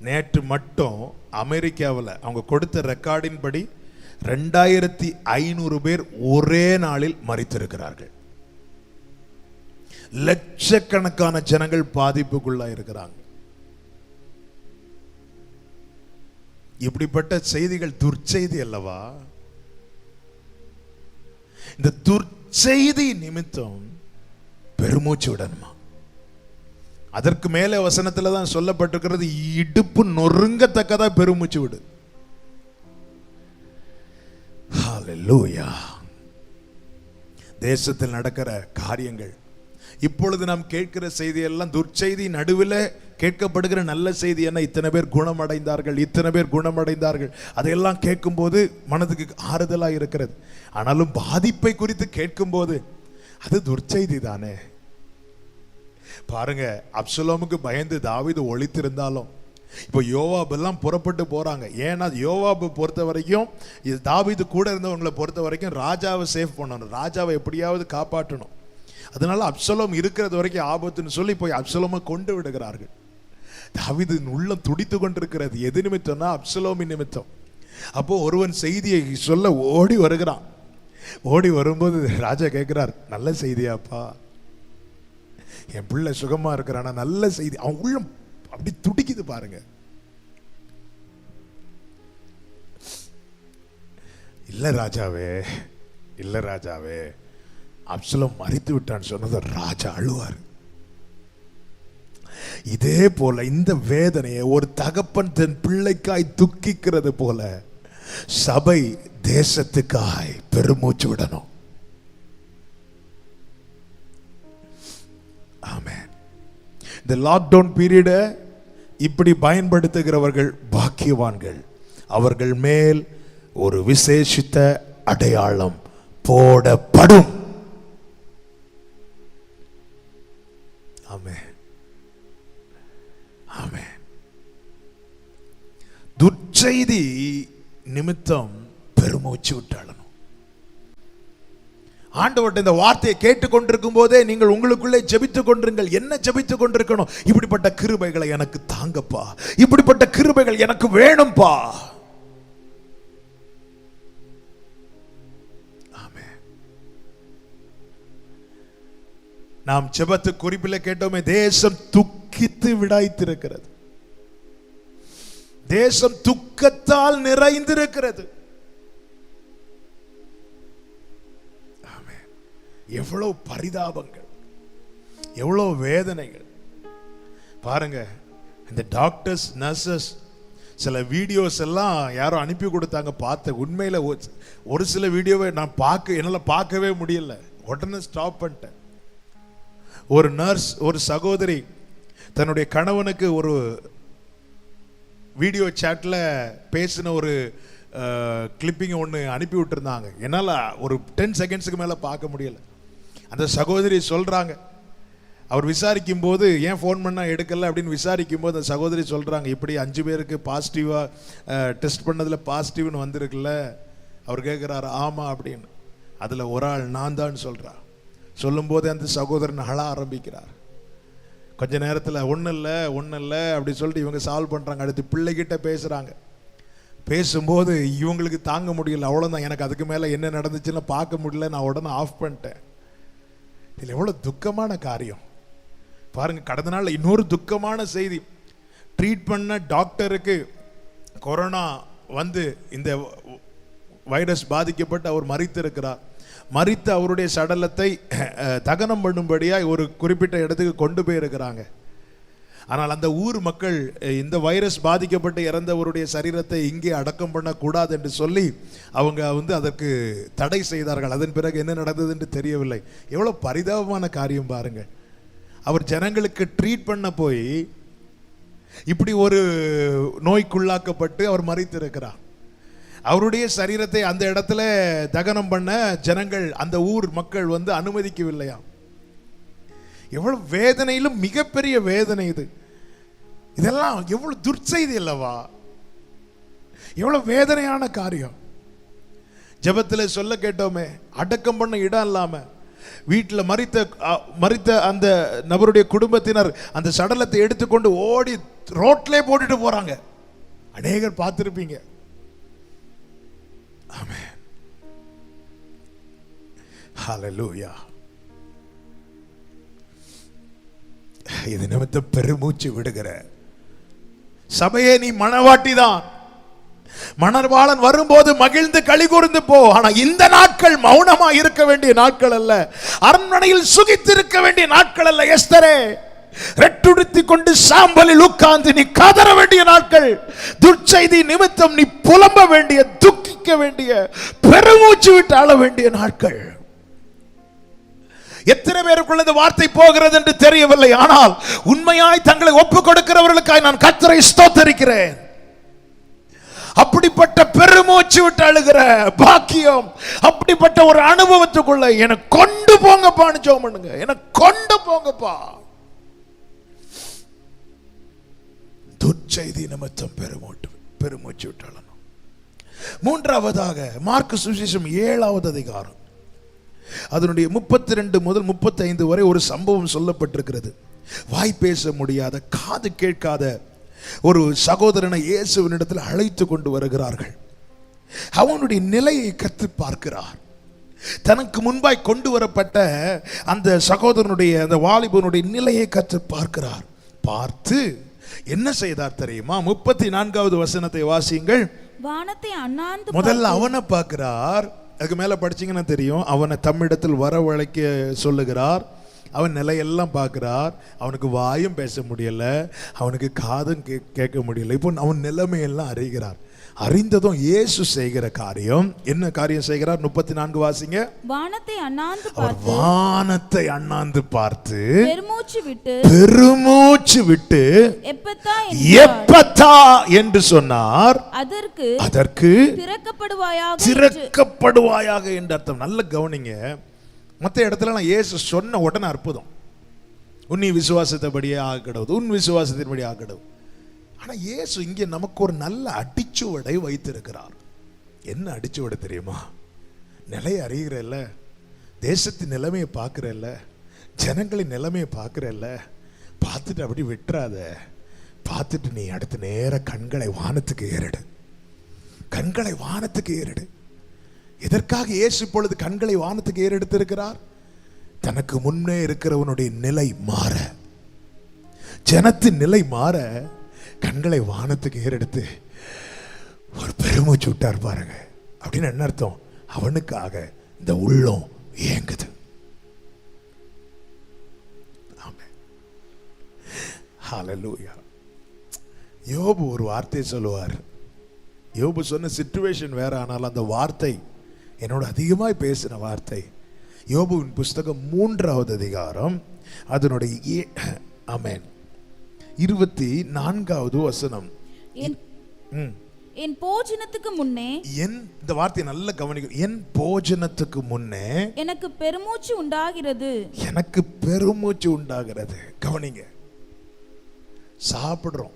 நேற்று மட்டும் அமெரிக்காவில் அவங்க கொடுத்த ரெக்கார்டின் படி 2500 பேர் ஒரே நாளில் மரித்திருக்கிறார்கள். லட்சக்கணக்கான ஜனங்கள் பாதிப்புக்குள்ளா இருக்கிறாங்க. இப்படிப்பட்ட செய்திகள் துர்ச்செய்தி அல்லவா? இந்த துர்ச்செய்தி நிமித்தம் பெருமூச்சு விடணுமா? அதற்கு மேலே வசனத்துல தான் சொல்லப்பட்டிருக்கிறது, இடுப்பு நொறுங்கத்தக்கதா பெருமூச்சு விடு. ஹல்லேலூயா. தேசத்தில் நடக்கிற காரியங்கள், இப்பொழுது நாம் கேட்கிற செய்தி எல்லாம் துர்ச்செய்தி நடுவில் கேட்கப்படுகிற நல்ல செய்தி என்ன? இத்தனை பேர் குணமடைந்தார்கள். அதையெல்லாம் கேட்கும்போது மனதுக்கு ஆறுதலாக இருக்கிறது. ஆனாலும் பாதிப்பை குறித்து கேட்கும்போது அது துர்ச்செய்தி தானே. பாருங்க, அப்சலோமுக்கு பயந்து தாவீது ஒளித்திருந்தாலும் இப்போ யோவாப் எல்லாம் புறப்பட்டு போறாங்க. ஏன்னா யோவாபு பொறுத்த வரைக்கும், தாவீது கூட இருந்தவங்களை பொறுத்த வரைக்கும் ராஜாவை சேஃப் பண்ணணும், ராஜாவை எப்படியாவது காப்பாற்றணும். அதனால அப்சலோம் இருக்கிறது வரைக்கும் ஆபத்துன்னு சொல்லி போய் அப்சலோமை கொண்டு விடுகிறார்கள். தாவீது உள்ளம் துடித்து கொண்டிருக்கிறது. எது நிமித்தம்னா அப்சலோமின் நிமித்தம். அப்போ ஒருவன் செய்தியை சொல்ல ஓடி வருகிறான். ஓடி வரும்போது ராஜா கேட்கிறார், நல்ல செய்தியாப்பா, என் பிள்ளை சுகமா இருக்கிறானா? நல்ல செய்தி. அவன் உள்ளம் அப்படி துடிக்குது பாருங்க. இல்ல ராஜாவே அப்சலோம் மரித்து விட்டான்னு சொன்னது ராஜா அழுவார். இதே போல இந்த வேதனையை ஒரு தகப்பன் தன் பிள்ளைக்காய் துக்கிக்கிறது போல சபை தேசத்துக்காய் பெருமூச்சு விடணும். ஆமென். இந்த லாக்டவுன் பீரியட இப்படி பயன்படுத்துகிறவர்கள் பாக்கியவான்கள். அவர்கள் மேல் ஒரு விசேஷித்த அடையாளம் போடப்படும். ஆமென். ஆமென். துர்ச்செய்தி நிமித்தம் பெருமூச்சு விட்டாளணும். ஆண்டவர்ட்ட இந்த வார்த்தையை கேட்டுக்கொண்டிருக்கும் போதே நீங்கள் உங்களுக்குள்ளே ஜெபித்துக் கொண்டிருங்கள். என்ன ஜெபித்துக் கொண்டிருக்கணும்? இப்படிப்பட்ட கிருபைகளை எனக்கு தாங்கப்பா, இப்படிப்பட்ட கிருபைகள் எனக்கு வேணும்பா. ஆமென். நாம் ஜெபத்து குறிப்பில் கேட்டோமே, தேசம் துக்கித்து விடாய்த்திருக்கிறது. தேசம் துக்கத்தால் நிறைந்திருக்கிறது. எவ்வளவு பரிதாபங்கள், எவ்வளவு வேதனைகள் பாருங்க. இந்த டாக்டர்ஸ், நர்சஸ் சில வீடியோஸ் எல்லாம் யாரோ அனுப்பி கொடுத்தாங்க, பார்த்தேன். உண்மையில ஒரு சில வீடியோவை நான் என்னால் பார்க்கவே முடியல. உடனே ஸ்டாப் பண்ணிட்டேன். ஒரு நர்ஸ், ஒரு சகோதரி தன்னுடைய கணவனுக்கு ஒரு வீடியோ சாட்ல பேசின ஒரு கிளிப்பிங் ஒன்று அனுப்பி விட்டுருந்தாங்க. என்னால் ஒரு 10 செகண்ட்ஸுக்கு மேலே பார்க்க முடியல. அந்த சகோதரி சொல்றாங்க, அவர் விசாரிக்கும் போது ஏன் ஃபோன் பண்ணா எடுக்கல அப்படின்னு விசாரிக்கும் போது அந்த சகோதரி சொல்றாங்க, இப்படி 5 பேருக்கு பாசிட்டிவா டெஸ்ட் பண்ணதுல பாசிட்டிவ்னு வந்திருக்குல்ல. அவர் கேட்குறாரு, ஆமா அப்படின்னு. அதுல ஒரு ஆள் நான் தான் சொல்றா. சொல்லும் போது அந்த சகோதரன் அழ ஆரம்பிக்கிறார். கொஞ்ச நேரத்தில் ஒன்றும் இல்லை அப்படி சொல்லிட்டு இவங்க சால்வ் பண்ணுறாங்க. அடுத்து பிள்ளைகிட்ட பேசுகிறாங்க. பேசும்போது இவங்களுக்கு தாங்க முடியல. அவ்வளோதான், எனக்கு அதுக்கு மேலே என்ன நடந்துச்சுன்னு பார்க்க முடியல, நான் உடனே ஆஃப் பண்ணிட்டேன். இதில் எவ்வளோ துக்கமான காரியம் பாருங்க. கடந்த நாள் இன்னொரு துக்கமான செய்தி. ட்ரீட் பண்ண டாக்டருக்கு கொரோனா வந்து இந்த வைரஸ் பாதிக்கப்பட்டு அவர் மரித்திருக்கிறார். மரித்த அவருடைய சடலத்தை தகனம் பண்ணும்படியாக ஒரு குறிப்பிட்ட இடத்துக்கு கொண்டு போயிருக்கிறாங்க. ஆனால் அந்த ஊர் மக்கள் இந்த வைரஸ் பாதிக்கப்பட்டு இறந்தவருடைய சரீரத்தை இங்கே அடக்கம் பண்ணக்கூடாது என்று சொல்லி அவங்க அதற்கு தடை செய்தார்கள். அதன் பிறகு என்ன நடந்தது என்று தெரியவில்லை. எவ்வளோ பரிதாபமான காரியம் பாருங்க. அவர் ஜனங்களுக்கு ட்ரீட் பண்ண போய் இப்படி ஒரு நோய்க்குள்ளாக்கப்பட்டு அவர் மரித்திருக்கிறார். அவருடைய சரீரத்தை அந்த இடத்துல தகனம் பண்ண ஜனங்கள், அந்த ஊர் மக்கள் வந்து அனுமதிக்கவில்லையா. எவ்வளவு வேதனையிலும் மிகப்பெரிய வேதனை இது. இதெல்லாம் எவ்வளவு துர்ச்செய்தி அல்லவா, எவ்வளவு வேதனையான காரியம். ஜெபத்தில் சொல்ல கேட்டோமே, அடக்கம் பண்ண இடம் இல்லாம வீட்டில் மரித்த அந்த நபருடைய குடும்பத்தினர் அந்த சடலத்தை எடுத்துக்கொண்டு ஓடி ரோட்லே போட்டுட்டு போறாங்க. அநேகர் பார்த்திருப்பீங்க. ஆமென், ஹல்லேலூயா. இது நிமித்தம் பெருமூச்சு விடுகிற சபையே, நீ மணவாட்டி தான். மணவாளன் வரும்போது மகிழ்ந்து களி கூர்ந்து போ. ஆனா இந்த நாட்கள் மௌனமா இருக்க வேண்டிய நாட்கள் அல்ல, அரண்மனையில் சுகித்திருக்க வேண்டிய நாட்கள் அல்ல. எஸ்தரே, ரெட்டுடுத்தி கொண்டு சாம்பலில் உட்கார்ந்து நீ கதற வேண்டிய நாட்கள். துர்ச்செய்தி நிமித்தம் நீ புலம்ப வேண்டிய, துக்கிக்க வேண்டிய, பெருமூச்சு விட்டு ஆள வேண்டிய நாட்கள். எத்தனை பேருக்குள்ள இந்த வார்த்தை போகிறது என்று தெரியவில்லை. ஆனால் உண்மையாய் தங்களை ஒப்புக் கொடுக்கிறவர்களுக்காய் நான் கர்த்தரை ஸ்தோத்தரிக்கிறேன். அப்படிப்பட்ட பெருமூச்சு விட்டு அழுகிற பாக்கியம், அப்படிப்பட்ட ஒரு அனுபவத்துக்குள்ள எனக்கு கொண்டு போங்கப்பான்னு ஜெபம் பண்ணுங்க. எனக்கு கொண்டு போங்கப்பா. துர்ச்செய்தி நிமித்தம் பெருமூச்சு விட்டு அழணும். மூன்றாவதாக மார்க்கு சுவிசேஷம் 7வது அதிகாரம் அதனுடைய 32 முதல் 35 வரை ஒரு சம்பவம் சொல்லப்பட்டிருக்கிறது. வாய் பேச முடியாத, காது கேட்காத ஒரு சகோதரனை இயேசுவினிடத்தில் அழைத்து கொண்டு வருகிறார்கள். அவனுடைய நிலையை கற்று பார்க்கிறார். தனக்கு முன்பாய் கொண்டு வரப்பட்ட அந்த சகோதரனுடைய, அந்த வாலிபனுடைய நிலையை கற்று பார்க்கிறார். பார்த்து என்ன செய்தார் தெரியுமா? 34வது வசனத்தை வாசியுங்கள். வானத்தை அண்ணாந்து முதல்ல அவனை பார்க்கிறார். அதுக்கு மேல படிச்சீங்கன்னா தெரியும். அவனை தம்மிடத்தில் வரவழைக்க சொல்லுகிறார். அவன் நிலையெல்லாம் பார்க்கிறார். அவனுக்கு வாயும் பேச முடியல, அவனுக்கு காதும் கேட்க முடியல. இப்போ அவன் நிலைமையெல்லாம் அறிகிறார். அறிந்ததும் இயேசு செய்கிற காரியம், என்ன காரியம் செய்கிறார்? 34 வாசிங்க. வானத்தை அண்ணாந்து அவர் வானத்தை அண்ணாந்து பார்த்து பெருமூச்சு விட்டு எப்பத்தா என்று சொன்னார். அதற்கு திறக்கப்படுவாயாக என்று அர்த்தம். நல்ல கவனிங்க. மற்ற இடத்துல நான் இயேசு சொன்ன உடனே அற்புதம். உன் விசுவாசத்தைபடியே ஆகடவுது, உன் விசுவாசத்தின்படி ஆகடவு. ஆனா இயேசு இங்கே நமக்கு ஒரு நல்ல அடிச்சுவடை வைத்திருக்கிறார். என்ன அடிச்சுவடை தெரியுமா? நிலையை அறிகிறல்ல, தேசத்தின் நிலைமையை பார்க்கிறல்ல, ஜனங்களின் நிலைமையை பார்க்கிறல்ல, பார்த்துட்டு அப்படி விட்டுறாத. பார்த்துட்டு நீ அடுத்த நேர கண்களை வானத்துக்கு ஏறிடு. கண்களை வானத்துக்கு ஏறிடு. எதற்காக இயேசு இப்பொழுது கண்களை வானத்துக்கு ஏறெடுத்திருக்கிறார்? தனக்கு முன்னே இருக்கிறவனுடைய நிலை மாற, ஜனத்தின் நிலை மாற கண்களை வானத்துக்கு ஏறெடுத்து ஒரு பெருமூச்சு விட்டார் பாருங்க. அப்படின்னு என்ன அர்த்தம்? அவனுக்காக இந்த உள்ளம் ஏங்குது. ஆமென், ஹல்லேலூயா. யோபு ஒரு வார்த்தை சொல்லுவார். யோபு சொன்ன சிச்சுவேஷன் வேற, ஆனால் அந்த வார்த்தை என்னோட அதிகமாய் பேசின வார்த்தை. யோபுவின் புஸ்தகம் 3வது அதிகாரம் அதனுடைய ஆமென் 24வது வசனம். என் போஜனத்துக்கு முன்னே, இந்த வார்த்தை நல்ல கவனிக்க. என் போஜனத்துக்கு முன்னே எனக்கு பெருமூச்சு உண்டாகிறது. எனக்கு பெருமூச்சு உண்டாகிறது. கவனிங்க. சாப்பிடுறோம்,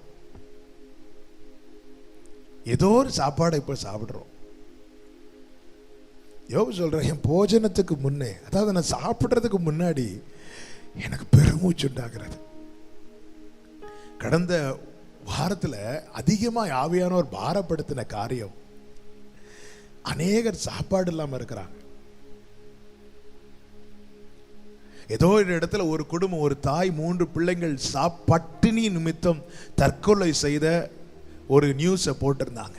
ஏதோ ஒரு சாப்பாடை இப்ப சாப்பிடுறோம். யோபு சொல்ற, என் போஜனத்துக்கு முன்னே, அதாவது நான் சாப்பிடுறதுக்கு முன்னாடி எனக்கு பெருமூச்சு உண்டாகிறது. கடந்த வாரத்தில் அதிகமாக ஆவியானவர் பாரப்படுத்தின காரியம், அநேகர் சாப்பாடு இல்லாமல் இருக்கிறாங்க. ஏதோ ஒரு இடத்துல ஒரு குடும்பம், ஒரு தாய் 3 பிள்ளைங்கள் பட்டினி நிமித்தம் தற்கொலை செய்த ஒரு நியூஸை போட்டிருந்தாங்க.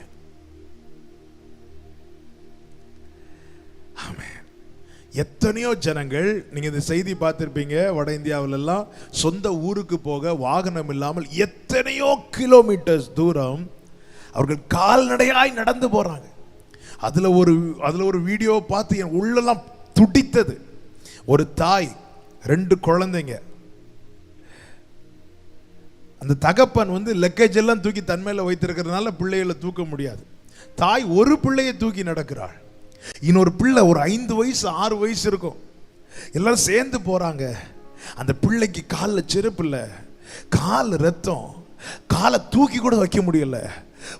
எத்தனையோ ஜனங்கள், நீங்க இந்த செய்தி பார்த்திருப்பீங்க, வட இந்தியாவில எல்லாம் சொந்த ஊருக்கு போக வாகனம் இல்லாமல் எத்தனையோ கிலோமீட்டர்ஸ் தூரம் அவர்கள் கால்நடையாய் நடந்து போறாங்க. அதுல ஒரு வீடியோ பார்த்து என் உள்ளெல்லாம் துடித்தது. ஒரு தாய், 2 குழந்தைங்க. அந்த தகப்பன் லக்கேஜ் எல்லாம் தூக்கி தன்மையில வைத்திருக்கிறதுனால பிள்ளைகளை தூக்க முடியாது. தாய் ஒரு பிள்ளையை தூக்கி நடக்கிறாள். இன்னொரு பிள்ளை ஒரு 5 வயசு 6 வயசு இருக்கும். எல்லாரும் சேர்ந்து போறாங்க. அந்த பிள்ளைக்கு காலில் செருப்பு இல்லை, கால் ரத்தம், காலை தூக்கி கூட வைக்க முடியல.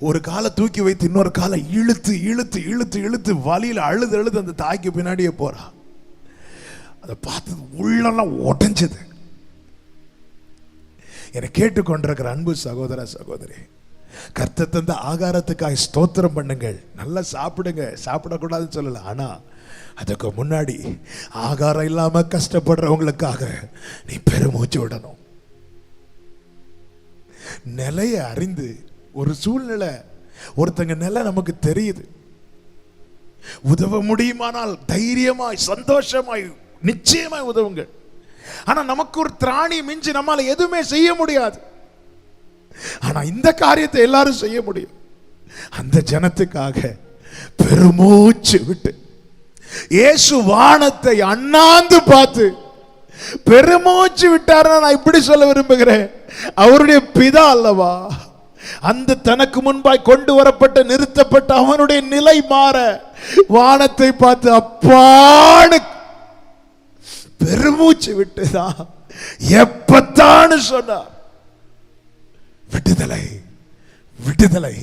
ஒரு காலை தூக்கி வைத்து இன்னொரு காலை இழுத்து இழுத்து இழுத்து இழுத்து வலியில் அழுது அழுது அந்த தாய்க்கு பின்னாடியே போறா. அதை பார்த்து உள்ளெல்லாம் உடைஞ்சது. என்னை கேட்டுக்கொண்டிருக்கிற அன்பு சகோதர சகோதரி, கர்த்தர் தந்த ஆகாரத்துக்காக ஸ்தோத்திரம் பண்ணுங்கள். நல்லா சாப்பிடுங்க, சாப்பிடக்கூடாதுன்னு சொல்லல. ஆனா அதுக்கு முன்னாடி ஆகாரம் இல்லாம கஷ்டப்படுறவங்களுக்காக நீ பெருமூச்சு விடணும். நிலையை அறிந்து, ஒரு சூழ்நிலை, ஒருத்தங்க நிலை நமக்கு தெரியுது, உதவ முடியுமானால் தைரியமாய் சந்தோஷமாய் நிச்சயமாய் உதவுங்க. ஆனா நமக்கு ஒரு திராணி மிஞ்சி நம்மால எதுவுமே செய்ய முடியாது. ஆனா இந்த காரியத்தை எல்லாரும் செய்ய முடியும். அந்த ஜனத்துக்காக பெருமூச்சு விட்டு இயேசு வானத்தை அண்ணாந்து பார்த்து பெருமூச்சு விட்டாருன்னா நான் இப்படி சொல்ல விரும்புகிறேன், அவருடைய பிதா அல்லவா, அந்த தனக்கு முன்பாய் கொண்டு வரப்பட்ட நிறுத்தப்பட்ட அவனுடைய நிலை மாற வானத்தை பார்த்து அப்பான்னு பெருமூச்சு விட்டுதான் எப்பத்தான்னு சொன்னார். விடுதலை விடுதலை.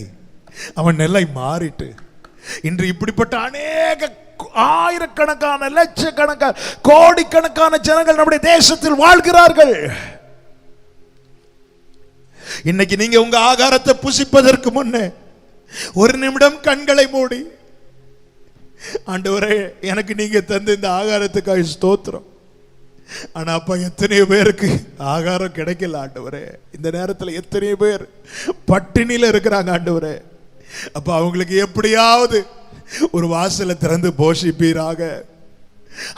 அவன் நிலை மாறிட்டு இன்று இப்படிப்பட்ட அநேக ஆயிரக்கணக்கான லட்சக்கணக்கான கோடிக்கணக்கான ஜனங்கள் நம்முடைய தேசத்தில் வாழ்கிறார்கள். இன்னைக்கு நீங்க உங்க ஆகாரத்தை புசிப்பதற்கு முன்னே ஒரு நிமிடம் கண்களை மூடி, ஆண்டவரே எனக்கு நீங்க தந்த இந்த ஆகாரத்துக்காக ஸ்தோத்திரம். ஆனா அப்பா எத்தனையோ பேருக்கு ஆகாரம் கிடைக்கல ஆண்டவரே. இந்த நேரத்தில் எத்தனையோ பேர் பட்டினியில இருக்கிறாங்க ஆண்டவரே. அப்ப அவங்களுக்கு எப்படியாவது ஒரு வாசலை திறந்து போஷிப்பீராக,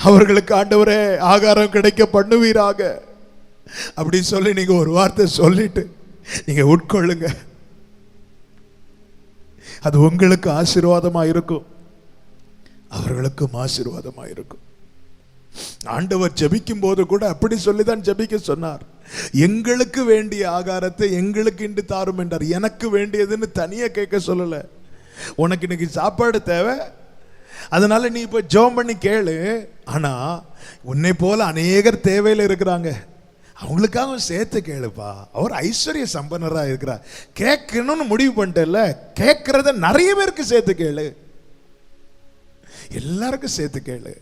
அவர்களுக்கு ஆண்டவரே ஆகாரம் கிடைக்க பண்ணுவீராக. அப்படி சொல்லி நீங்க ஒரு வார்த்தை சொல்லிட்டு நீங்க உட்கொள்ளுங்க. அது உங்களுக்கு ஆசீர்வாதமா இருக்கும், அவர்களுக்கும் ஆசீர்வாதமா இருக்கும். ஆண்டவர் ஜெபிக்கும் போது கூட அப்படி சொல்லிதான் ஜெபிக்க சொன்னார். எங்களுக்கு வேண்டிய ஆகாரத்தை எங்களுக்கு இன்று தாரும் என்றார். எனக்கு வேண்டியதுன்னு தனியா கேட்க சொல்லல. உனக்கு இன்னைக்கு சாப்பாடு தேவை, அதனால நீ இப்ப ஜெபம் பண்ணி கேளு. ஆனா உன்னை போல அநேகர் தேவையில இருக்கிறாங்க, அவங்களுக்காக சேர்த்து கேளுப்பா. அவர் ஐஸ்வர்ய சம்பன்னரா இருக்கிறார். கேட்கணும்னு முடிவு பண்ணிட்டல, கேட்கறத நிறைய பேருக்கு சேர்த்து கேளு, எல்லாருக்கும் சேர்த்து கேளு.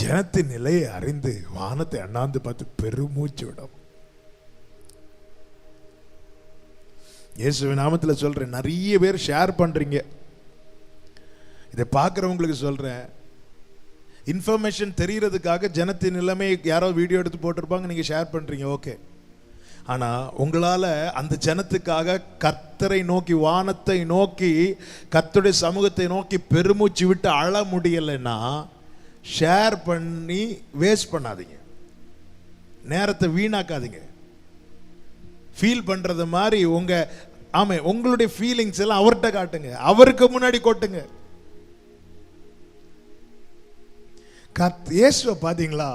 ஜனத்தின் நிலையை அறிந்து வானத்தை அண்ணாந்து பார்த்து பெருமூச்சு விடும். இயேசுவின் நாமத்தில் சொல்றேன், நிறைய பேர் ஷேர் பண்றீங்க. இதை பார்க்குறவங்களுக்கு சொல்றேன், இன்ஃபர்மேஷன் தெரியறதுக்காக ஜனத்தின் நிலைமை யாரோ வீடியோ எடுத்து போட்டிருப்பாங்க, நீங்க ஷேர் பண்றீங்க, ஓகே. ஆனா உங்களால அந்த ஜனத்துக்காக கர்த்தரை நோக்கி, வானத்தை நோக்கி, கர்த்தருடைய சமூகத்தை நோக்கி பெருமூச்சு விட்டு அழ முடியலைன்னா ஷேர் பண்ணி வேஸ்ட் பண்ணாதீங்க, நேரத்தை வீணாக்காதீங்க. ஃபீல் பண்றது மாதிரி உங்களுடைய ஃபீலிங்ஸ் எல்லாம் அவர்கிட்ட காட்டுங்க, அவருக்கு முன்னாடி கொட்டுங்க. இயேசுவை பாத்தீங்களா,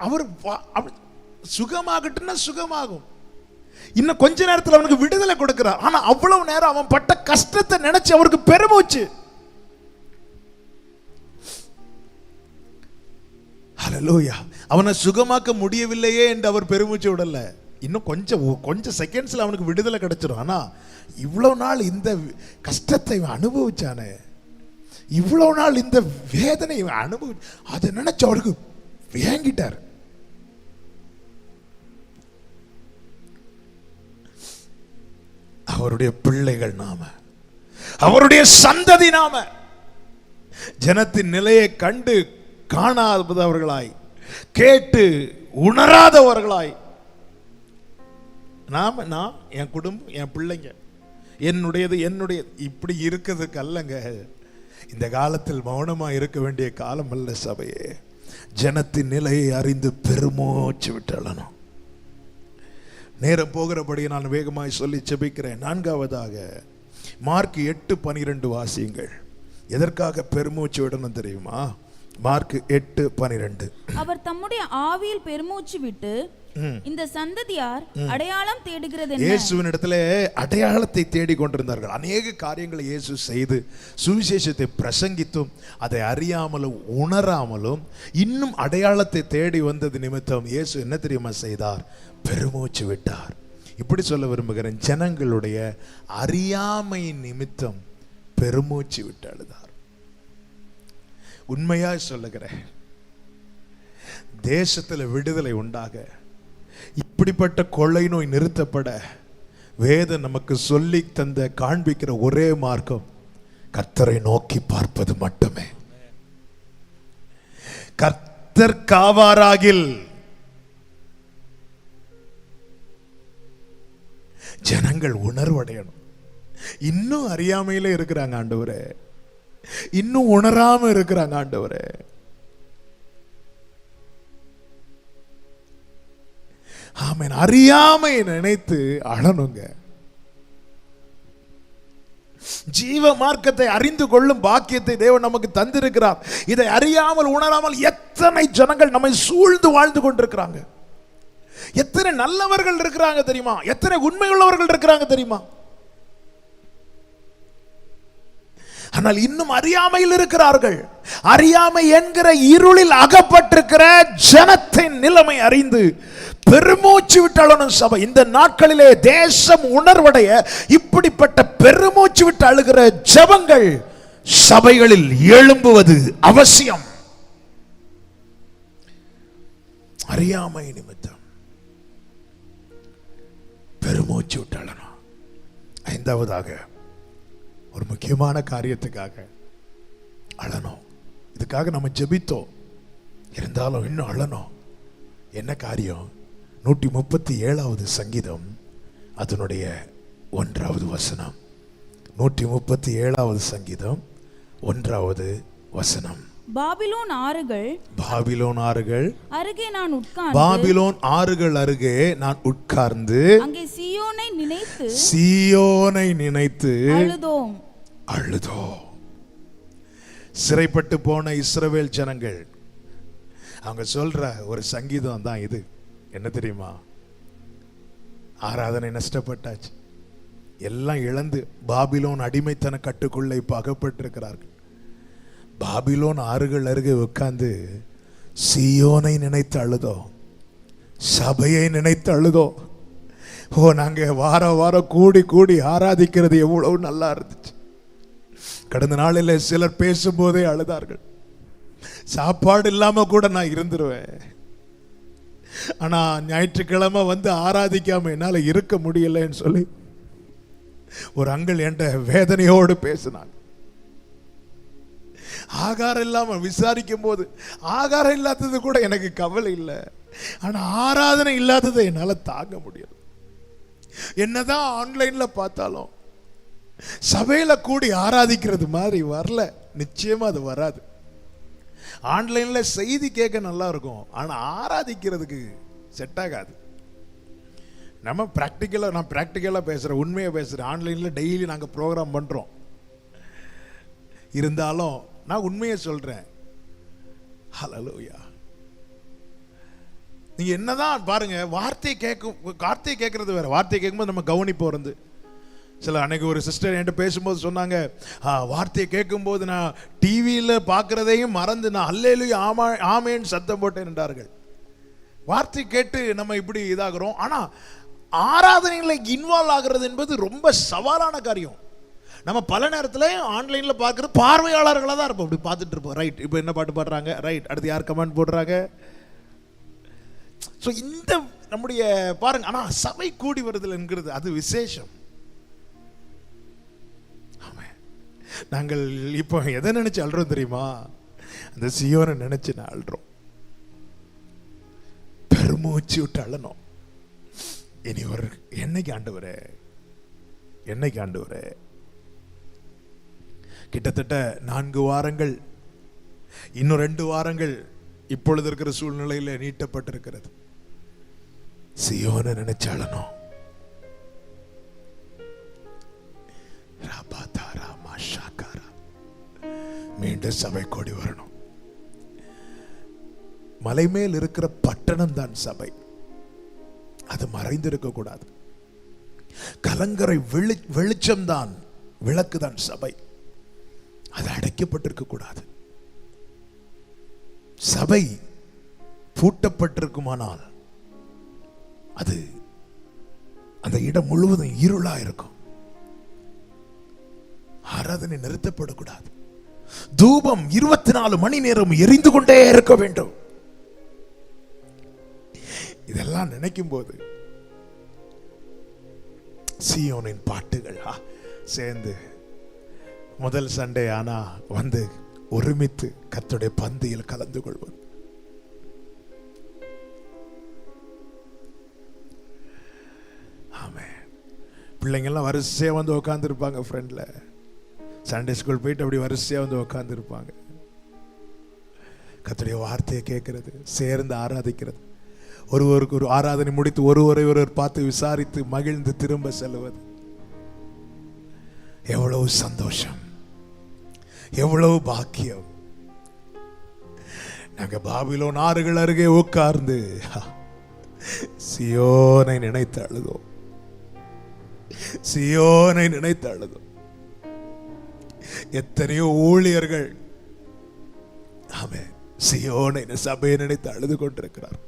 அவர் சுகமாகட்டும்னா சுகமாகும், இன்னும் கொஞ்ச நேரத்தில் அவனுக்கு விடுதலை கொடுக்கிறார். ஆனா அவ்வளவு நேரம் அவன் பட்ட கஷ்டத்தை நினைச்சு அவருக்கு பெருமூச்சு. ஹல்லேலூயா. அவனை சுகமாக்க முடியவில்லையே என்று அவர் பெருமூச்சு விடல. இன்னும் கொஞ்சம் செகண்ட்ஸ்ல அவனுக்கு விடுதலை கிடைச்சிடும். ஆனா இவ்வளவு நாள் இந்த கஷ்டத்தை அனுபவிச்சானே, இவ்வளவு நாள் இந்த வேதனை அதை நினைச்சு அவருக்கு வேங்கிட்டார். அவருடைய பிள்ளைகள் நாம, அவருடைய சந்ததி நாம, ஜனத்தின் நிலையை கண்டு காணாதவர்களாய், கேட்டு உணராதவர்களாய் நான் என் குடும்பம், என் பிள்ளைங்க, என்னுடைய இப்படி இருக்கிறதுக்கு அல்லங்க. இந்த காலத்தில் மௌனமா இருக்க வேண்டிய காலம் அல்ல சபையே. ஜனத்தின் நிலையை அறிந்து பெருமூச்சு விட்டணும். நேரம் போகிறபடி நான் வேகமாய் சொல்லி செபிக்கிறேன். 4வதாக மார்க் 8:12 வாசியுங்கள். எதற்காக பெருமூச்சு விடணும் தெரியுமா? மார்க் 8:12. அவர் தம்முடைய ஆவியில் பெருமூச்சு விட்டு இந்த சந்ததியார் அடையாளம் தேடுகிறது என்ன? இயேசுவின் இடத்துல அடையாளத்தை தேடிக் கொண்டிருந்தார்கள். அநேக காரியங்களை இயேசு செய்து சுவிசேஷத்தை பிரசங்கித்தும் அதை அறியாமலும் உணராமலும் இன்னும் அடையாளத்தை தேடி வந்தது நிமித்தம் இயேசு என்ன தெரியுமா செய்தார்? பெருமூச்சு விட்டார். இப்படி சொல்ல விரும்புகிறேன், ஜனங்களுடைய அறியாமை நிமித்தம் பெருமூச்சு விட்டு அழுதார். உண்மையா சொல்லுகிறேன், தேசத்துல விடுதலை உண்டாக, இப்படிப்பட்ட கொள்ளை நோய் நிறுத்தப்பட வேதம் நமக்கு சொல்லி தந்த காண்பிக்கிற ஒரே மார்க்கம் கர்த்தரை நோக்கி பார்ப்பது மட்டுமே. கர்த்தர் காவாராகில் ஜனங்கள் உணர்வடையணும். இன்னும் அறியாமையில இருக்கிறாங்க ஆண்டவரே, இன்னும் உணராம இருக்கிறாங்க ஆண்டவரே. ஆமென். அறியாமை நினைத்து அழணுங்க. ஜீவ மார்க்கத்தை அறிந்து கொள்ளும் பாக்கியத்தை தேவன் நமக்கு தந்திருக்கிறார். இதை அறியாமல் உணராமல் எத்தனை ஜனங்கள் நம்மை சூழ்ந்து வாழ்ந்து கொண்டிருக்கிறாங்க. எத்தனை நல்லவர்கள் இருக்கிறாங்க தெரியுமா? எத்தனை உண்மையுள்ளவர்கள் இருக்கிறாங்க தெரியுமா? ஆனால் இன்னும் அறியாமையில் இருக்கிறார்கள். அறியாமை என்கிற இருளில் அகப்பட்டிருக்கிற ஜனத்தின் நிலைமை அறிந்து பெருமூச்சு விட்டு சபை இந்த நாட்களிலே தேசம் உணர்வடைய இப்படிப்பட்ட பெருமூச்சு விட்டு அழுகிற ஜபங்கள் சபைகளில் எழும்புவது அவசியம். அறியாமை நிமித்தம் பெருமூச்சு விட்டு அழணும். ஐந்தாவதாக ஒரு முக்கியமான காரியத்துக்காக அழணும். இதுக்காக நம்ம ஜெபித்தோம், இருந்தாலும் இன்னும் அழணும். என்ன காரியம்? 137வது சங்கீதம் அதனுடைய 1வது வசனம். 137வது சங்கீதம் 1வது வசனம். பாபிலோன் ஆறுகள் அருகே நான் உட்கார்ந்து, பாபிலோன் ஆறுகள் அருகே நான் உட்கார்ந்து அங்கே சீயோனை நினைத்து அழுதோம். சிறைப்பட்டு போன இஸ்ரவேல் ஜனங்கள் அவங்க சொல்ற ஒரு சங்கீதம் தான் இது. என்ன தெரியுமா? ஆராதனை நஷ்டப்பட்டாச்சு, எல்லாம் இழந்து பாபிலோன் அடிமைத்தன கட்டுக்குள்ள இப்ப அகப்பட்டிருக்கிறார்கள். பாபிலோன் ஆறுகள் அருகே உட்கார்ந்து சீயோனை நினைத்து அழுதோம், சபையை நினைத்து அழுதோம். ஓ, நாங்க வாரம் கூடி கூடி ஆராதிக்கிறது எவ்வளவு நல்லா இருந்துச்சு. கடந்த நாளில் சிலர் பேசும்போதே அழுதார்கள். சாப்பாடு இல்லாம கூட நான் இருந்துருவேன், ஆனா ஞாயிற்றுக்கிழமை வந்து ஆராதிக்காம என்னால இருக்க முடியலன்னு சொல்லி ஒரு அங்கிள் என்கிட்ட வேதனையோடு பேசினாங்க. ஆகாரம் இல்லாம விசாரிக்கும் போது, ஆகாரம் இல்லாதது கூட எனக்கு கவலை இல்லை, ஆனா ஆராதனை இல்லாததை என்னால தாங்க முடியல. என்னதான் ஆன்லைன்ல பார்த்தாலும் சபையில கூடி ஆராதிக்கிறது மாதிரி வரல. நிச்சயமா அது வராது. ஆன்லைன்ல செய்தி கேட்க நல்லா இருக்கும், ஆனா ஆராதிக்கிறதுக்கு செட் ஆகாது. நம்ம நான் பிராக்டிக்கலா பேசுறேன், உண்மையை பேசுறேன். ஆன்லைன்ல டெய்லி நாங்க ப்ரோக்ராம் பண்றோம், இருந்தாலும் நான் உண்மையை சொல்றேன். ஹல்லேலூயா. நீங்க என்னதான் பாருங்க, வார்த்தை கேட்கறது வேற, வார்த்தை கேட்கும்போது நம்ம கவனிப்போம் இருந்து. சில அன்னைக்கு ஒரு சிஸ்டர் என்கிட்ட பேசும்போது சொன்னாங்க, வார்த்தையை கேட்கும்போது நான் டிவியில் பார்க்கறதையும் மறந்து நான் அல்லேலூயா ஆமேன்னு சத்தம் போட்டேன் என்றார்கள். வார்த்தை கேட்டு நம்ம இப்படி இதாகிறோம், ஆனா ஆராதனைகளை இன்வால்வ் ஆகிறது என்பது ரொம்ப சவாலான காரியம். நம்ம பல நேரத்தில் ஆன்லைன்ல பார்க்கறது பார்வையாளர்களாக தான் இருப்போம், அப்படி பார்த்துட்டு இருப்போம். ரைட், இப்போ என்ன பாட்டு பாடுறாங்க, ரைட், அடுத்து யார் கமெண்ட் போடுறாங்க. ஸோ இந்த நம்முடைய பாருங்க, ஆனா சபை கூடி வருதல் என்கிறது அது விசேஷம். நாங்கள் இப்போ எதை நினைச்சு அழுறோம் தெரியுமா? அந்த சீயோனை நினைச்சு நான் அழுறோம். பெருமூச்சு விட்டு அழணும். இனி ஒரு என்னைக்கு ஆண்டவரே கிட்டத்தட்ட 4 வாரங்கள், இன்னும் 2 வாரங்கள் இப்பொழுது இருக்கிற சூழ்நிலையில நீட்டப்பட்டிருக்கிறது. சீயோனை நினைச்சு அழணும். மீண்டும் சபை கூடி வரணும். மலை மேல் இருக்கிற பட்டணம் தான் சபை. அது மறைந்திருக்க கூடாது. கலங்கரை வெளிச்சம்தான், விளக்குதான் சபை. அது அடைக்கப்பட்டிருக்க கூடாது. சபை பூட்டப்பட்டிருக்குமானால் அது அந்த இடம் முழுவதும் இருளா இருக்கும். ஆராதனை நிறுத்தப்படக்கூடாது. தூபம் 24 மணி நேரம் எரிந்து கொண்டே இருக்க வேண்டும். இதெல்லாம் நினைக்கும் போது சீயோனின் பாட்டுகள் சேர்ந்து முதல் சண்டே ஆனா வந்து ஒருமித்து கர்த்தருடைய பந்தியில் கலந்து கொள்வது. ஆமே. பிள்ளைங்கள்லாம் வரிசையா வந்து உட்கார்ந்து இருப்பாங்க. ஃப்ரெண்ட்ல சண்டே ஸ்கூல் போயிட்டு அப்படி வரிசையா வந்து உட்கார்ந்து இருப்பாங்க. கர்த்தருடைய வார்த்தையை கேட்கிறது, சேர்ந்து ஆராதிக்கிறது, ஒருவருக்கு ஒரு ஆராதனை முடித்து ஒருவர் பார்த்து விசாரித்து மகிழ்ந்து திரும்ப செல்வது. எவ்வளவு சந்தோஷம், எவ்வளவு பாக்கியம். நாங்க பாபிலோன் ஆறுகள் அருகே உட்கார்ந்து சியோனை நினைத்து அழுதோம். சியோனை நினைத்து அழுதோம். எத்தனையோ ஊழியர்கள் ஆமென் சியோனை சபையை நினைத்து அழுது கொண்டிருக்கிறார்.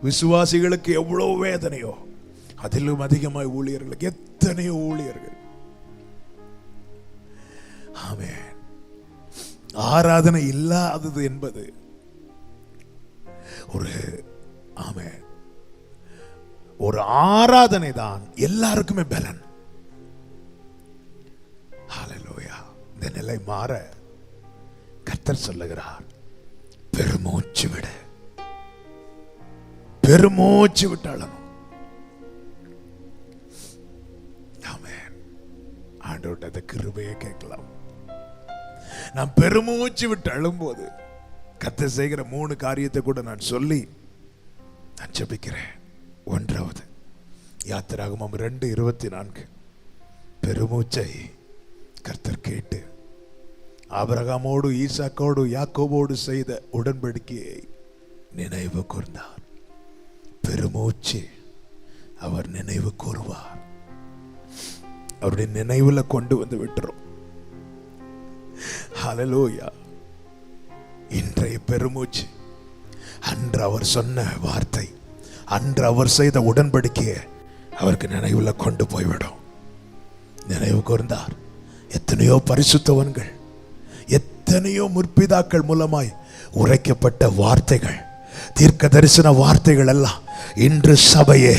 விசுவாசிகளுக்கு எவ்வளவு வேதனையோ அதிலும் அதிகமாய் ஊழியர்களுக்கு எத்தனையோ ஊழியர்கள். ஆமென். ஆராதனை இல்லாதது என்பது ஒரு ஆமென் ஒரு ஆராதனை தான் எல்லாருக்குமே பலன். ஹல்லேலூயா. இந்த நிலை மாற கர்த்தர் சொல்லுகிறார், பெருமூச்சு விடு, பெருமூச்சு விட்டாலும் ஆண்டவர்கிட்ட கிருபையை கேட்கலாம். நான் பெருமூச்சு விட்டு அழும்போது கர்த்தர் செய்கிற 3 காரியத்தை கூட நான் சொல்லி நான் ஜெபிக்கிறேன். 1வது யாத்திராகமம் 2:24 பெருமூச்சை கர்த்தர் கேட்டு ஆபிரகாமோடு ஈசாக்கோடு யாக்கோபோடு செய்த உடன்படிக்கையை நினைவு கூர்ந்தார். பெருமூச்சு அவர் நினைவு கூறுவார். அவருடைய நினைவுல கொண்டு வந்து விட்டுரும். ஹல்லேலூயா. இன்றைய பெருமூச்சு அன்று அவர் சொன்ன வார்த்தை, அன்று அவர் செய்த உடன்படிக்கையை அவருக்கு நினைவுல கொண்டு போய்விடும். நினைவு கூர்ந்தார். எத்தனையோ பரிசுத்தவன்கள், எத்தனையோ முற்பிதாக்கள் மூலமாய் உரைக்கப்பட்ட வார்த்தைகள், தீர்க்க தரிசன வார்த்தைகள் எல்லாம் இன்று சபையே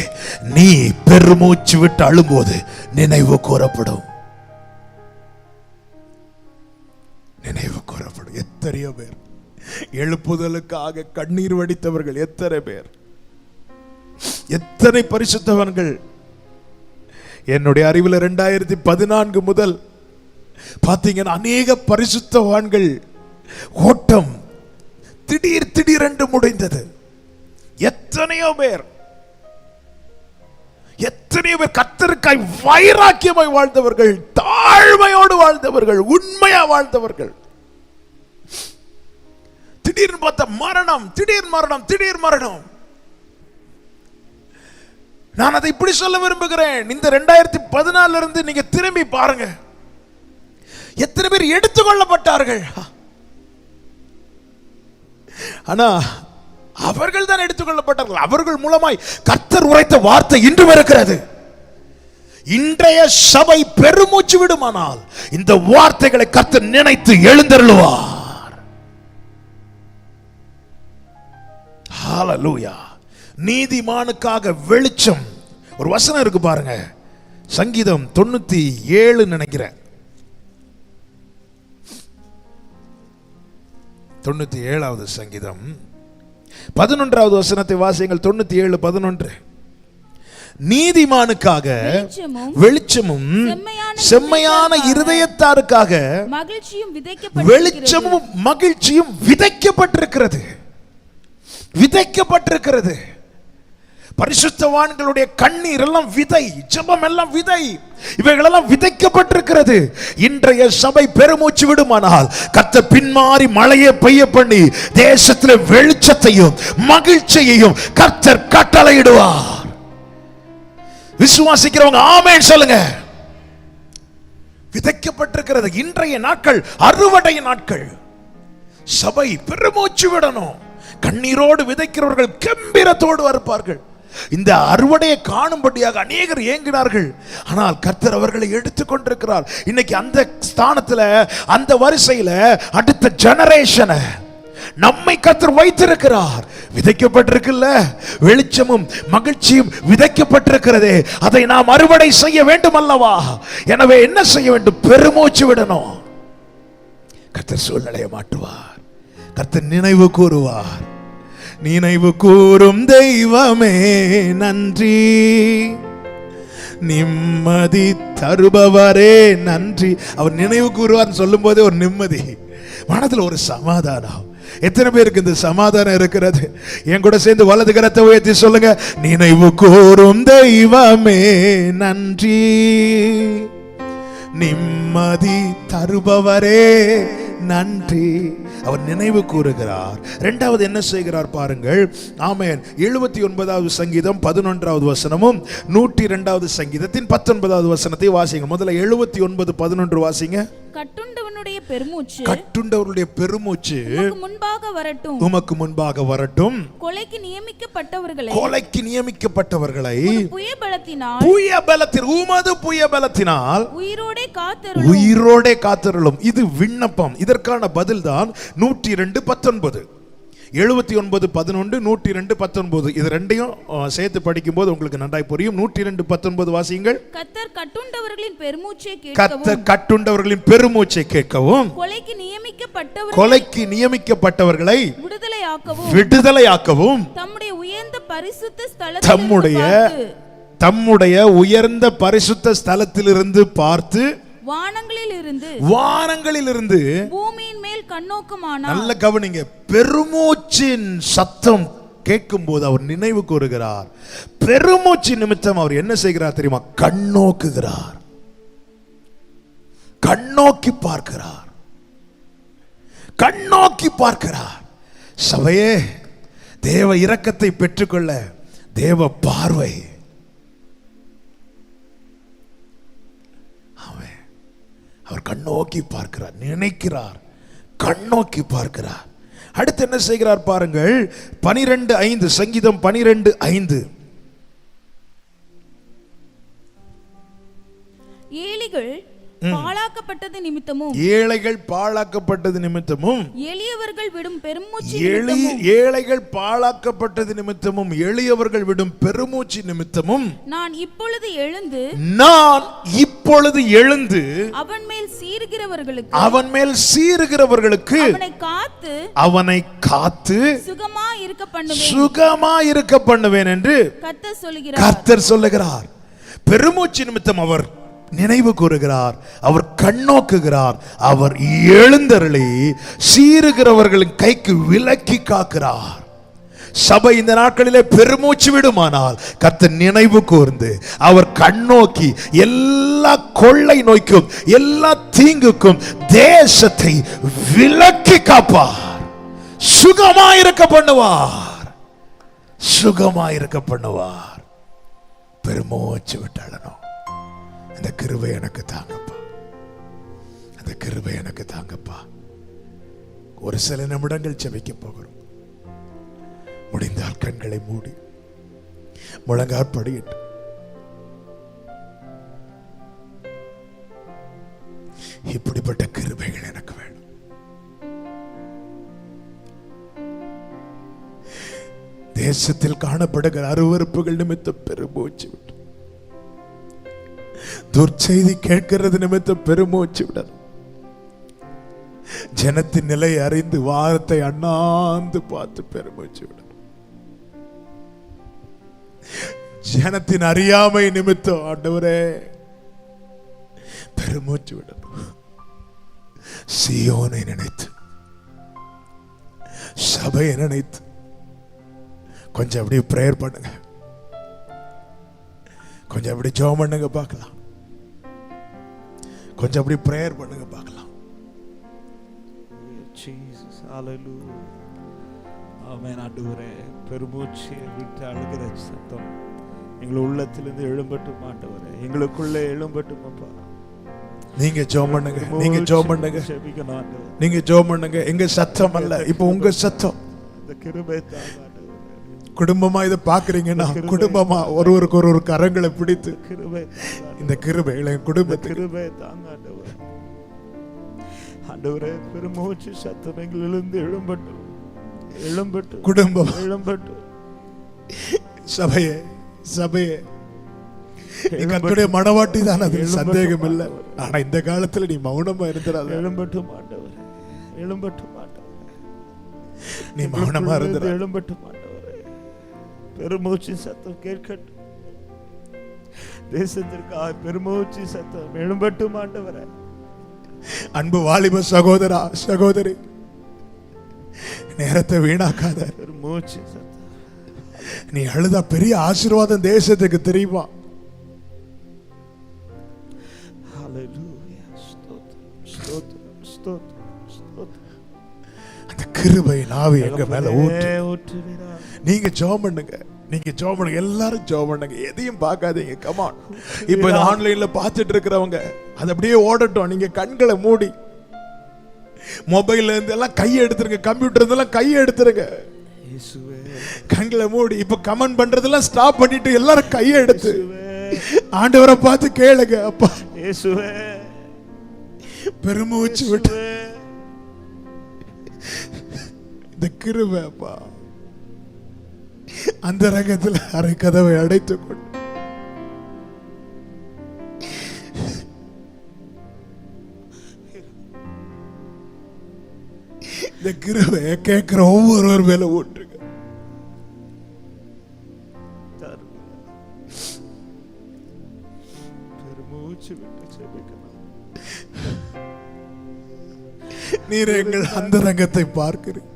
நீ பெருமூச்சு விட்டு அழும்போது நினைவு கூறப்படும். நினைவு கூறப்படும். எத்தனையோ பேர் எழுப்புதலுக்காக கண்ணீர் வடித்தவர்கள், எத்தனை பேர், எத்தனை பரிசுத்தவன்கள். என்னுடைய அறிவில் 2014 முதல் பார்த்தீங்கன்னா அநேக பரிசுத்தவான்கள் ஓட்டம் திடீரென்று முடிந்தது. எத்தனையோ பேர் கர்த்தருக்காய் வைராக்கியமாய் வாழ்ந்தவர்கள், தாழ்மையோடு வாழ்ந்தவர்கள், உண்மையா வாழ்ந்தவர்கள். திடீர்னு பார்த்த மரணம், திடீர் மரணம். நான் அதை இப்படி சொல்ல விரும்புகிறேன். இந்த 2014 இருந்து நீங்க திரும்பி பாருங்க, எத்தனை பேர் எடுத்துக்கொள்ளப்பட்டார்கள். ஆனா அவர்கள் தான் எடுத்துக்கொள்ளப்பட்டார்கள். அவர்கள் மூலமாய் கர்த்தர் உரைத்த வார்த்தை இன்றும் இருக்கிறது. இன்றைய சபை பெருமூச்சு விடுமானால் இந்த வார்த்தைகளை கர்த்தர் நினைத்து எழுந்தருளுவார். ஹல்லேலூயா. நீதிமானுக்காக வெளிச்சம். ஒரு வசனம் இருக்கு பாருங்க, சங்கீதம் 97 நினைக்கிறேன், 97வது சங்கீதம் 11வது வசனத்தை வாசியுங்கள். 97:11 நீதிமானுக்காக வெளிச்சமும் செம்மையான இருதயத்தாருக்காக வெளிச்சமும் மகிழ்ச்சியும் விதைக்கப்பட்டிருக்கிறது. பரிசுத்தவான்களுடைய கண்ணீர் எல்லாம் விதை, ஜெபம் எல்லாம் விதை, இவைகளெல்லாம் விதைக்கப்பட்டிருக்கிறது. இன்றைய சபை பெருமூச்சு விடுமானால் கர்த்தர் பின்மாறி மழையை பெய்ய பண்ணி தேசத்தில் வெளிச்சத்தையும் மகிழ்ச்சியையும் கர்த்தர் கட்டளையிடுவார். விசுவாசிக்கிறவங்க ஆமென் சொல்லுங்க. விதைக்கப்பட்டிருக்கிறது. இன்றைய நாட்கள் அறுவடை நாட்கள். சபை பெருமூச்சு விடணும். கண்ணீரோடு விதைக்கிறவர்கள் கம்பீரத்தோடு இருப்பார்கள். இந்த அறுவடையை காணும்படியாக அநேகர் ஏங்கினார்கள். ஆனால் கர்த்தர் அவர்களை எடுத்துக்கொண்டிருக்கிறார். இன்னைக்கு அந்த ஸ்தானத்துல, அந்த வரிசையில அடுத்த ஜெனரேஷனை நம்மை கர்த்தர் வைத்திருக்கிறார். விதைக்கப்பட்டிருக்குல்ல, வெளிச்சமும் மகிழ்ச்சியும் விதைக்கப்பட்டிருக்கிறதே, அதை நாம் அறுவடை செய்ய வேண்டும் அல்லவா? எனவே என்ன செய்ய வேண்டும்? பெருமூச்சு விடணும். கர்த்தர் சூழ்நிலையை மாற்றுவார். கர்த்தர் நினைவு கூறுவார். நினைவு கூறும் தெய்வமே நன்றி, நிம்மதி தருபவரே நன்றி. அவர் நினைவு கூறுவார் சொல்லும் போதே ஒரு நிம்மதி, மனதில் ஒரு சமாதானம். எத்தனை பேருக்கு இந்த சமாதானம் இருக்கிறது? என் கூட சேர்ந்து வலது கரத்தை உயர்த்தி சொல்லுங்க. நினைவு கூறும் தெய்வமே நன்றி, நிம்மதி தருபவரே நன்றி. அவர் நினைவு கூறுகிறார். இரண்டாவது என்ன செய்கிறார் பாருங்கள். ஆமென். 79வது சங்கீதம் 11வது வசனமும் 102வது சங்கீதத்தின் 19வது வசனத்தை வாசிங்க. முதல்ல 79:11 வாசிங்க. கட்டுண்டவனுடைய பெருமூச்சு, கட்டுண்டவருடைய பெருமூச்சு முன்பாக வரட்டும், உமக்கு முன்பாக வரட்டும். கொலைக்கு நியமிக்கப்பட்டவர்களை, கொலைக்கு நியமிக்கப்பட்டவர்களை புயபலத்தினால், புயபலத்தில், உமது புயபலத்தினால் உயிரோடே காத்தருளும், உயிரோடே காத்தருளும். இது விண்ணப்பம். இதற்கான பதில் தான் 102:19. 79:11, 102:19. இது ரெண்டையும் சேர்த்து படிக்கும் போது உங்களுக்கு நன்றாய் புரியும். 102:19 வாசியுங்கள். கர்த்தர் கட்டுண்டவர்களின் பெருமூச்சை கேட்கவும், கர்த்தர் கட்டுண்டவர்களின் பெருமூச்சை கேட்கவும், கொலைக்கு நியமிக்கப்பட்டவர்களை விடுதலையாக்கவும், தம்முடைய உயர்ந்த பரிசுத்த ஸ்தலத்திலிருந்து பார்த்து வானங்களிலிருந்து பூமியின் மேல் கண்ணோக்குமானார். நல்ல கவனிங்க. பெருமூச்சின் சத்தம் கேட்கும் போது அவர் நினைவு கூறுகிறார். பெருமூச்சு நிமித்தம் அவர் என்ன செய்கிறார் தெரியுமா? கண்ணோக்குகிறார், கண்ணோக்கி பார்க்கிறார், கண்ணோக்கி பார்க்கிறார். சபையே, தேவ இரக்கத்தை பெற்றுக்கொள்ள தேவ பார்வை. அவர் கண்ணோக்கி பார்க்கிறார், நினைக்கிறார், கண்ணோக்கி பார்க்கிறார். அடுத்து என்ன செய்கிறார் பாருங்கள். 12:5 சங்கீதம் 12:5. ஏழைகள் பாழாக்கப்பட்டது நிமித்தமும், ஏழைகள் பாழாக்கப்பட்டது நிமித்தமும், எளியவர்கள் விடும் பெருமூச்சு, ஏழைகள் பாழாக்கப்பட்டது நிமித்தமும், எளியவர்கள் விடும் பெருமூச்சு நிமித்தமும், நான் இப்பொழுது எழுந்து அவன் மேல் சீறுகிறவர்களுக்கு அவனை காத்து சுகமா இருக்க பண்ணுவேன் என்று கர்த்தர் சொல்லுகிறார். பெருமூச்சு நிமித்தம் அவர் நினைவு கூறுகிறார், அவர் கண்ணோக்குகிறார், அவர் எழுந்தருளி சீறுகிறவர்களின் கைக்கு விலக்கி காக்கிறார். சபை இந்த நாட்களிலே பெருமூச்சு விடுமானால் கர்த்தர் நினைவு கூர்ந்து அவர் கண்ணோக்கி எல்லா கொள்ளை நோய்க்கும் எல்லா தீங்குக்கும் தேசத்தை விலக்கி காப்பார், சுகமாயிருக்க பண்ணுவார், சுகமாயிருக்க பண்ணுவார். பெருமூச்சு விட்டாளனோ, அந்த கிருபை எனக்கு தாங்கப்பா, அந்த கிருபை எனக்கு தாங்கப்பா. ஒரு சில நிமிடங்கள் ஜெபிக்க போகிறோம். முடிந்தால் கண்களை மூடி முழங்காற்படியிட்டு இப்படிப்பட்ட கிருபைகள் எனக்கு வேணும். தேசத்தில் காணப்படுகிற அருவருப்புகள் நிமித்தம் பெருமூச்சு விட்டு, துர்ச்செய்தி கேட்கிறது நிமித்தம் பெருமூச்சு விடணும். ஜனத்தின் நிலை அறிந்து வாரத்தை அண்ணாந்து பார்த்து பெருமூச்சு விடணும். ஜனத்தின் அறியாமை நிமித்தம் ஆண்டவரே பெருமூச்சு விடணும். சீயோனை நினைத்து, சபையை நினைத்து கொஞ்சம் அப்படியே பிரேயர் பண்ணுங்க. கொஞ்சம் அப்படி ஜெபம் பண்ணுங்க பார்க்கலாம். கொஞ்சம் அப்படி பிரேயர் பண்ணுங்க பார்க்கலாம். ஜீசஸ் ஹalleluya. ஆமென். ஆண்டவரே, பெருமூச்சை விட்டு அழுகிற சத்தம் எங்கள் உள்ளத்திலிருந்து எழும்பட்டும் ஆண்டவரே, எங்களுக்குள்ளே எழும்பட்டும் அப்பா. நீங்க ஜெபம் பண்ணுங்க, நீங்க ஜெபம் பண்ணுங்க, ஜெபிக்கணும் ஆண்டவரே. நீங்க ஜெபம் பண்ணுங்க. எங்க சத்தம் அல்ல, இப்போ உங்க சத்தம். இந்த கிருபை தாங்க ஆண்டவரே. குடும்பமா இதை பாக்குறீங்கன்னா குடும்பமா ஒருவருக்கு ஒரு கரங்களை பிடித்து கிருபை இந்த கிருபைகளை குடும்பத்துக்கு கிருபை தாங்க ஆண்டவரே. ஆண்டவரே, பெருமூச்சு சத்தம் எங்களிலிருந்து எழும்பட்டும், எழும்பட்டும் குடும்பம், எழும்பட்டும். சபையே, சபையே, நீ கர்த்தருடைய மனவாட்டி தான், அது சந்தேகம் இல்லை. ஆனா இந்த காலத்துல நீ மௌனமா இருந்துறாத. எழும்பட்டும் ஆண்டவரே, எழும்பட்டும் ஆண்டவரே, நீ மௌனமா இருந்துற. எழும்பட்டும் ஆண்டவரே. பெருமூச்சு சத்தம் கேட்கட்டும். தேசத்திற்காக பெருமூச்சு சத்தம் எழும்பட்டும் ஆண்டவரே. அன்பு வாலிப சகோதரா, சகோதரி, நேரத்தை வீணாக்காத. பெருமூச்சு சத்தம். நீ அழுதா பெரிய ஆசீர்வாதம் தேசத்துக்கு தெரியுமா? ஹalleluya. ஸ்தோத்திரம், ஸ்தோத்திரம், ஸ்தோத்திரம், ஸ்தோத்திரம். அந்த கிருபை ஆவி எங்க மேல ஊற்றுவீரா. நீங்க ஜெபம் பண்ணுங்க, நீங்க ஜெபம் பண்ணுங்க, எல்லாரும் ஜெபம் பண்ணுங்க, எதையும் பார்க்காதீங்க. Come on. இப்போ இந்த ஆன்லைன்ல பார்த்துட்டு இருக்கிறவங்க அது அப்படியே ஓடட்டும். நீங்க கண்களை மூடி மொபைல்ல இருந்து எல்லாம் கையை எடுத்துருங்க, கம்ப்யூட்டர் இருந்தெல்லாம் கையை எடுத்துருங்க, கண்களை மூடி. இப்ப கமெண்ட் பண்றதெல்லாம் ஸ்டாப் பண்ணிட்டு எல்லாரும் கையை எடுத்து ஆண்டவரை பார்த்து கேளுங்க. அப்பா இயேசுவே, பெருமூச்சு விட்டு இந்த கிருபை அப்பா அந்த ரகத்தில் அரை கதவை அடைத்துக் கொண்டு இந்த கிருபை கேட்கிற ஒவ்வொருவர் மேல ஊற்றுங்க. பெருமூச்சு விட்டு ஜெபிக்கணும். நீர் எங்கள் அந்த ரங்கத்தை பார்க்கிறீர்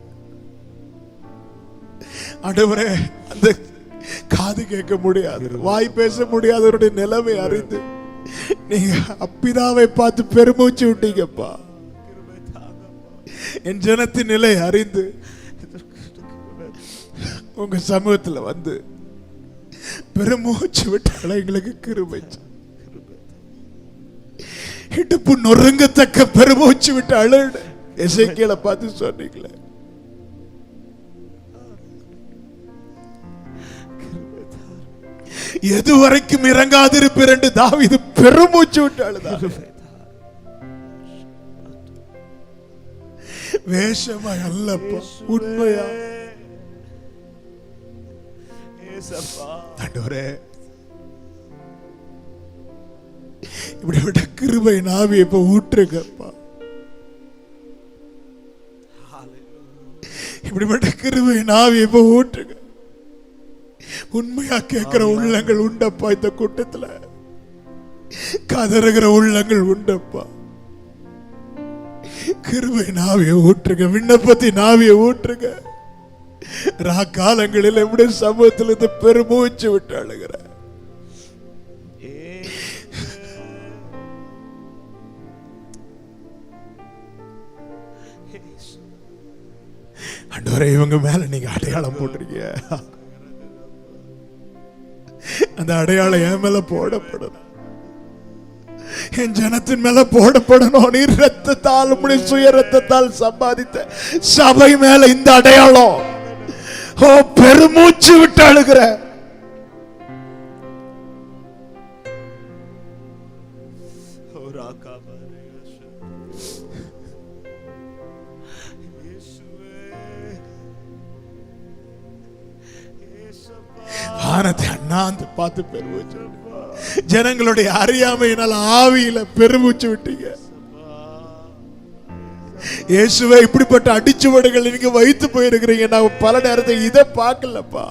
ஆண்டவரே. அந்த காது கேட்க முடியாது, வாய் பேச முடியாதவருடைய நிலைமை அறிந்து நீங்க அப்பிதாவை பார்த்து பெருமூச்சு விட்டீங்கப்பா. என் ஜனத்தின் நிலை அறிந்து உங்க சமூகத்தில் வந்து பெருமூச்சு விட்டால எங்களுக்கு கிருபை. இடுப்பு நொறுங்கத்தக்க பெருமூச்சு விட்டு அழுடு. எசேக்கியேலை பார்த்து சொன்னீங்களே, எது வரைக்கும் இறங்காதிருப்பீர் என்று தாவீது பெருமூச்சு விட்டு அழுதார். வேஷமாய் அல்லப்பா, உண்மையா. ஆண்டவரே, இப்படிப்பட்ட கிருபை நாவி இப்ப ஊற்றுங்கப்பா. இப்படிப்பட்ட கிருபை நாவி இப்ப ஊற்றுங்க. உண்மையா கேட்கிற உள்ளங்கள் உண்டப்பா. இந்த கூட்டத்துல கதறுகிற உள்ளங்கள் உண்டப்பா. கிருபை நாவிய ஊற்றுங்க, விண்ணப்பத்தை நாவிய ஊற்றுங்க. காலங்களில் எப்படி சமூகத்தில் இருந்து பெருமூச்சு விட்டு அழுகிற ஆண்டவரே, இவங்க மேல நீங்க அடையாளம் போட்டிருக்கீங்க. அந்த அடையாளம் என் மேல போடப்படணும், என் ஜனத்தின் மேல போடப்படணும். நீர் ரத்தத்தால், உம்முடைய சுய ரத்தத்தால் சம்பாதித்த சபை மேல இந்த அடையாளம். ஓ, பெருமூச்சு விட்டு அழுகிற வானத்தை அண்ணாந்து பார்த்து பெருமூச்சு, ஜனங்களுடைய அறியாமையினால் ஆவியில பெருமூச்சு விட்டீங்க. இயேசுவே, இப்படிப்பட்ட அடிச்சுவடுகள் நீங்க வைத்து போயிருக்கிறீங்க. நான் பல நேரத்தில் இதை பார்க்கலப்பா.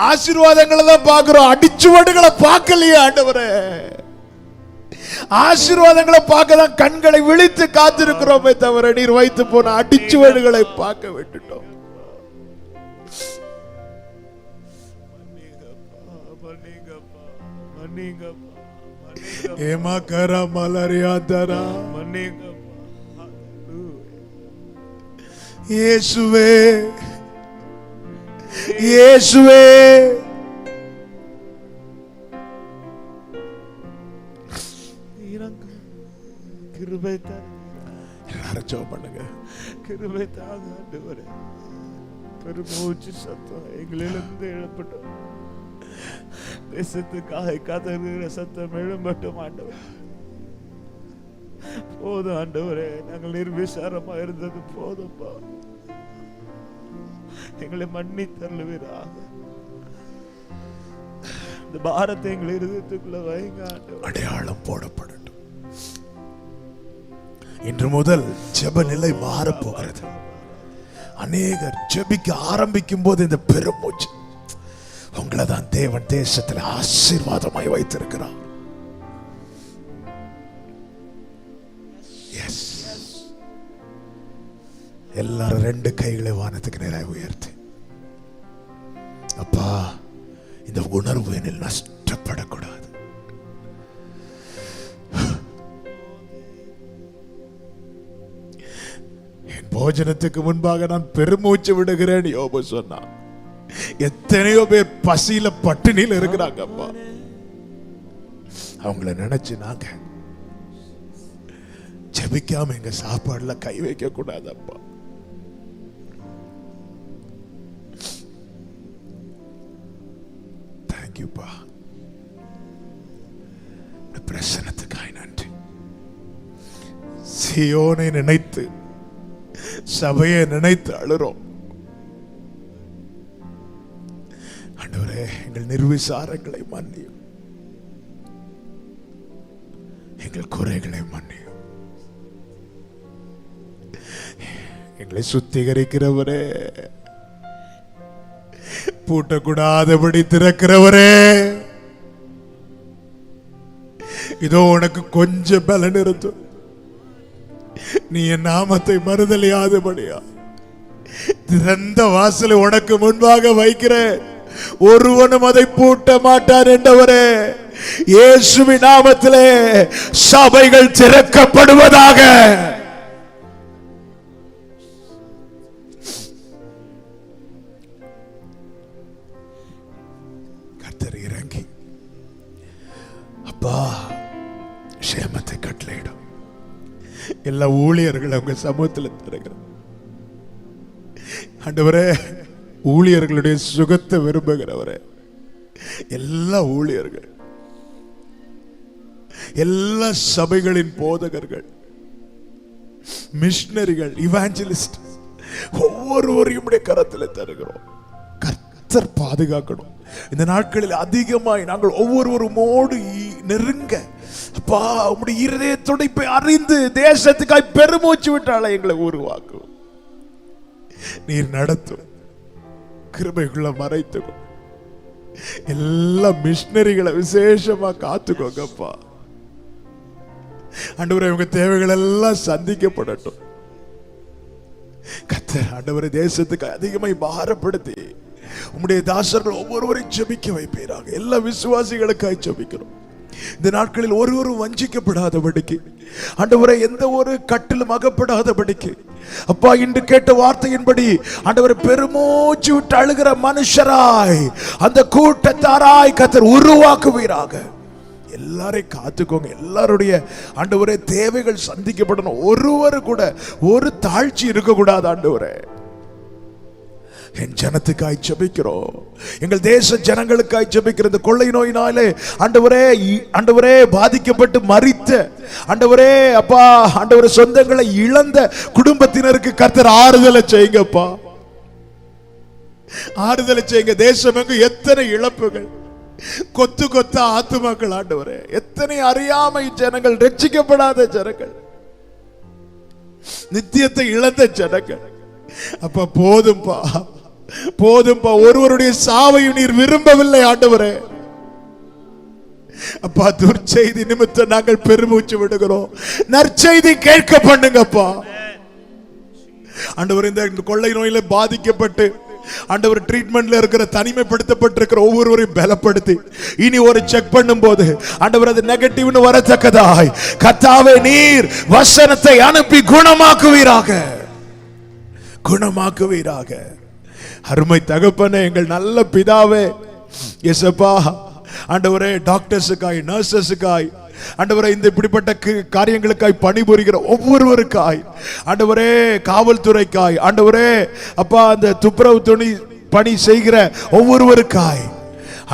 ஆசீர்வாதங்களை தான் பார்க்கிறோம், அடிச்சுவடுகளை பார்க்கலையே ஆண்டவரே. ஆசீர்வாதங்களை பார்க்க தான் கண்களை விழித்து காத்திருக்கிறோமே தவிர நீர் வைத்து போன அடிச்சுவடுகளை பார்க்க விட்டுட்டோம். ஏமா கரா மலரியா தரா இயேசுவே இயேசுவே கிருபை தாங்க. எல்லாரும் ஜெபம் பண்ணுங்க. கிருபை தாங்க ஆண்டவரே. பெருமூச்சு சத்தம் எங்களிலிருந்து எழுப்பட்டும். தேசத்துக்காக கதறுகிற சத்தம் எழும்பட்டும் ஆண்டவரே. போதும் ஆண்டவரே, நாங்கள் நிர்விசாரமா இருந்தது போதும்பா. எங்களை மன்னித்தருளுவீராக. இந்த பாரத்தை எங்கள் இருதயத்துக்குள்ள வைங்க ஆண்டவரே. அடையாளம் போடப்படட்டும். இன்று முதல் ஜெப நிலை மாறப்போகிறது. அநேகர் ஜெபிக்க ஆரம்பிக்கும் போது இந்த பெருமூச்சு உங்களை தான் தேவன் தேசத்தில் ஆசீர்வாதமாய் வைத்திருக்கிறார். எல்லாரும் ரெண்டு கைகளை வானத்துக்கு நேராக உயர்த்தி, அப்பா இந்த உணர்வு என்னில் நஷ்டப்படக்கூடாது. என் போஜனத்துக்கு முன்பாக நான் பெருமூச்சு விடுகிறேன் யோபு சொன்னான். எத்தனையோ பேர் பசியில பட்டினியில் இருக்கிறாங்க அப்பா. அவங்கள நினைச்சு நாங்க ஜெபிக்காம எங்க சாப்பாடுல கை வைக்க கூடாது அப்பா. தேங்க்யூப்பா. பிரசன்னத்துக்காய் நன்றி. சியோனை நினைத்து சபையை நினைத்து அழுறோம் ஆண்டவரே. எங்கள் நிர்விசாரங்களை மன்னியும், எங்கள் குறைகளை மன்னியும். எங்களை சுத்திகரிக்கிறவரே, பூட்டக்கூடாதபடி திறக்கிறவரே, இதோ உனக்கு கொஞ்சம் பலன் இருந்தும் நீ என் நாமத்தை மறுதலியாதபடியா திறந்த வாசலை உனக்கு முன்பாக வைக்கிறேன், ஒருவனும் அதை பூட்ட மாட்டார் என்றவரே. இயேசுவின் நாமத்திலே சபைகள் திறக்கப்படுவதாக. கர்த்தர் இறங்கி அப்பா சேமத்தை கட்டளையிடும். எல்லா ஊழியர்கள் அவங்க சமூகத்தில் தருகிறோம் ஆண்டவரே. ஊழியர்களுடைய சுகத்தை விரும்புகிறவரே, எல்லா ஊழியர்கள், எல்லா சபைகளின் போதகர்கள், மிஷனரிகள், இவாஞ்சலிஸ்ட் ஒவ்வொருவரையும் கரத்தில் தருகிறோம். கர்த்தர் பாதுகாக்கணும். இந்த நாட்களில் அதிகமாய் நாங்கள் ஒவ்வொருவருமோடு நெருங்க அப்பா உம்முடைய இருதய துடிப்பை அறிந்து தேசத்துக்காய் பெருமூச்சு விட்டால எங்களை உருவாக்கும். நீர் நடத்தும், கிருபைக்குள்ள மறைத்துக்கும். எல்லா மிஷனரிகளை விசேஷமா காத்துக்கோங்கப்பா ஆண்டவரே. உங்க தேவைகள் எல்லாம் சந்திக்கப்படட்டும். கர்த்தர் ஆண்டவரே தேசத்துக்கு அதிகமாய் பாரப்படுத்தி உம்முடைய தாசர்கள் ஒவ்வொருவரையும் ஜெபிக்க வைப்பீராக. எல்லா விசுவாசிகளுக்காய் ஜெபிக்கிறோம். இந்த நாட்களில் ஒருவரும் வஞ்சிக்கப்படாதபடிக்கு ஆண்டவரே, எந்த ஒரு கட்டிலும் அகப்படாதபடிக்கு அப்பா இன்று கேட்ட வார்த்தையின்படி ஆண்டவரே பெருமூச்சு விட்டு அழுகிற மனுஷராய் அந்த கூட்டத்தாராய் கர்த்தர் உருவாக்குவீராக. எல்லாரையும் காத்துக்கோங்க. எல்லாருடைய ஆண்டவரே தேவைகள் சந்திக்கப்படணும். ஒருவரு கூட ஒரு தாழ்ச்சி இருக்கக்கூடாது ஆண்டவரே. என் ஜனத்துக்காய் ஜெபிக்கிறோம். எங்கள் தேச ஜனங்களுக்காய் ஜெபிக்கிற இந்த கொள்ளை நோயினாலே ஆண்டவரே பாதிக்கப்பட்டு மரித்த ஆண்டவரே அப்பா ஆண்டவரே சொந்தங்களை இழந்த குடும்பத்தினருக்கு கர்த்தர் ஆறுதலை செய்யுங்கப்பா. ஆறுதலை செய்யுங்க. தேசம் எங்கு எத்தனை இழப்புகள், கொத்து கொத்த ஆத்துமாக்கள் ஆண்டவரே, எத்தனை அறியாமை ஜனங்கள், ரட்சிக்கப்படாத ஜனங்கள், நித்தியத்தை இழந்த ஜனங்கள். அப்ப போதும்பா போதும்பா. ஒருவருடைய சாவையும் நீர் விரும்பவில்லை ஆண்டவரே. அப்பா துர்ச்செய்தி நிமித்தம் நாங்கள் பெருமூச்சு விடுகிறோம். நற்செய்தி கேட்க பண்ணுங்கப்பா ஆண்டவரே. இந்த கொள்ளை நோயில பாதிக்கப்பட்டு ஆண்டவர் ட்ரீட்மெண்ட்ல இருக்கிற தனிமைப்படுத்தப்பட்டிருக்கிற ஒவ்வொருவரையும் பலப்படுத்தி இனி ஒரு செக் பண்ணும் போது ஆண்டவர் அது நெகட்டிவ்னு வரத்தக்கதாய் கர்த்தாவே நீர் வசனத்தை அனுப்பி குணமாக்குவீராக, குணமாக்குவீராக. அருமை தகப்பனே, எங்கள் நல்ல பிதாவே, இயேசுப்பா, ஆண்டவரே டாக்டர்ஸுக்காய், நர்சஸுக்காய், ஆண்டவரே இந்த இப்படிப்பட்ட காரியங்களுக்காய் பணிபுரிகிற ஒவ்வொருவருக்காய், ஆண்டவரே காவல்துறைக்காய், ஆண்டவரே அப்பா அந்த துப்புரவு துணி பணி செய்கிற ஒவ்வொருவருக்காய்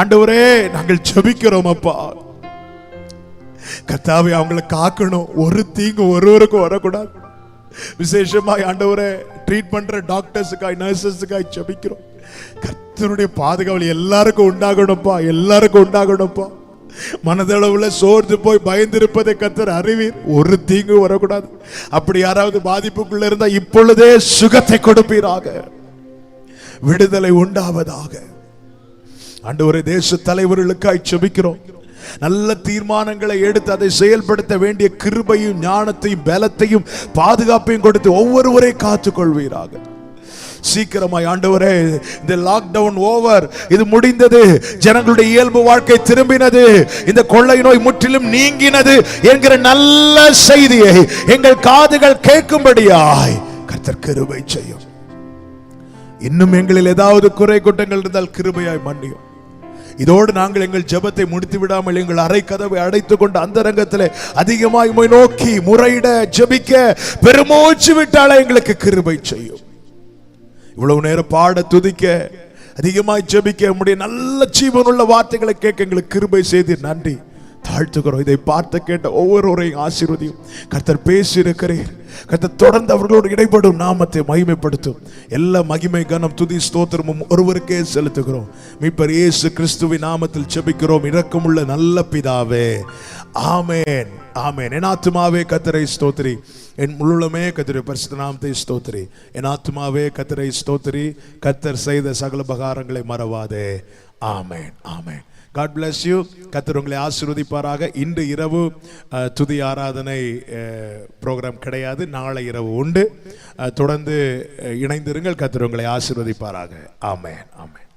ஆண்டவரே நாங்கள் ஜெபிக்கிறோம் அப்பா. கர்த்தாவே அவங்களை காக்கணும், ஒரு தீங்கு ஒருவருக்கும் வரக்கூடாது. விசேஷமாய் ஆண்டவரே ட்ரீட் பண்ற டாக்டர்ஸுக்காய், நர்சஸுக்காய் ஜெபிக்கிறோம். கர்த்தருடைய பாதுகாவல் எல்லாருக்கும் உண்டாகணும்ப்பா, எல்லாருக்கும் உண்டாகணும்ப்பா. மனதளவுல சோர்ந்து போய் பயந்திருப்பதை கர்த்தர் அறிவீர், ஒரு தீங்கு வரக்கூடாது. அப்படி யாராவது பாதிப்புக்குள்ள இருந்தா இப்பொழுதே சுகத்தை கொடுப்பீராக, விடுதலை உண்டாவதாக. ஆண்டவரே தேச தலைவர்களுக்காய் ஜெபிக்கிறோம். நல்ல தீர்மானங்களை எடுத்து அதை செயல்படுத்த வேண்டிய கிருபையும் ஞானத்தையும் பலத்தையும் பாதுகாப்பையும் கொடுத்து ஒவ்வொருவரை காத்துக் கொள்வீராக. சீக்கிரமாய் ஆண்டவரே இந்த லாக்டவுன் ஓவர், இது முடிந்தது, ஜனங்களுடைய இயல்பு வாழ்க்கை திரும்பினது, இந்த கொள்ளை நோய் முற்றிலும் நீங்கினது என்கிற நல்ல செய்தியை எங்கள் காதுகள் கேட்கும்படியாய் கர்த்தர் கிருபை செய்யும். இன்னும் எங்களில் ஏதாவது குறை குற்றங்கள் இருந்தால் கிருபையாய் மன்னியும். இதோடு நாங்கள் எங்கள் ஜெபத்தை முடித்து விடாமல் எங்கள் அறை கதவை அடைத்துக் கொண்டு அந்த ரங்கத்தில் அதிகமாய் நோக்கி முறையிட ஜெபிக்க பெருமூச்சு விட்டால எங்களுக்கு கிருபை செய்யும். இவ்வளவு நேரம் பாட துதிக்க அதிகமாய் ஜெபிக்க உம்முடைய நல்ல ஜீவனுள்ள வார்த்தைகளை கேட்க எங்களுக்கு கிருபை செய்து நன்றி தாழ்த்துகிறோம். இதை பார்த்து கேட்ட ஒவ்வொருவரையும் ஆசீர்வதியும். கர்த்தர் பேசியிருக்கிறீர், கர்த்தர் தொடர்ந்து அவர்களோடு இடைப்படும் நாமத்தை மகிமைப்படுத்தும். எல்லா மகிமை கனம் துதி ஸ்தோத்திரமும் ஒருவருக்கே செலுத்துகிறோம். மீட்பர் இயேசு கிறிஸ்துவின் நாமத்தில் ஜெபிக்கிறோம் இரக்கமுள்ள நல்ல பிதாவே, ஆமென், ஆமென். என் ஆத்துமாவே கர்த்தரை ஸ்தோத்திரி, என் முழுமே கர்த்தருடைய பரிசுத்த நாமத்தை ஸ்தோத்திரி. என் ஆத்துமாவே கர்த்தரை ஸ்தோத்திரி, கர்த்தர் செய்த சகல உபகாரங்களை மறவாதே. ஆமென், ஆமென். God bless you. கர்த்தர் உங்களை ஆசீர்வதிப்பாராக. இன்று இரவு துதி ஆராதனை ப்ரோக்ராம் கிடையாது, நாளை இரவு உண்டு. தொடர்ந்து இணைந்திருங்கள். கர்த்தர் உங்களை ஆசீர்வதிப்பாராக. ஆமென், ஆமென்.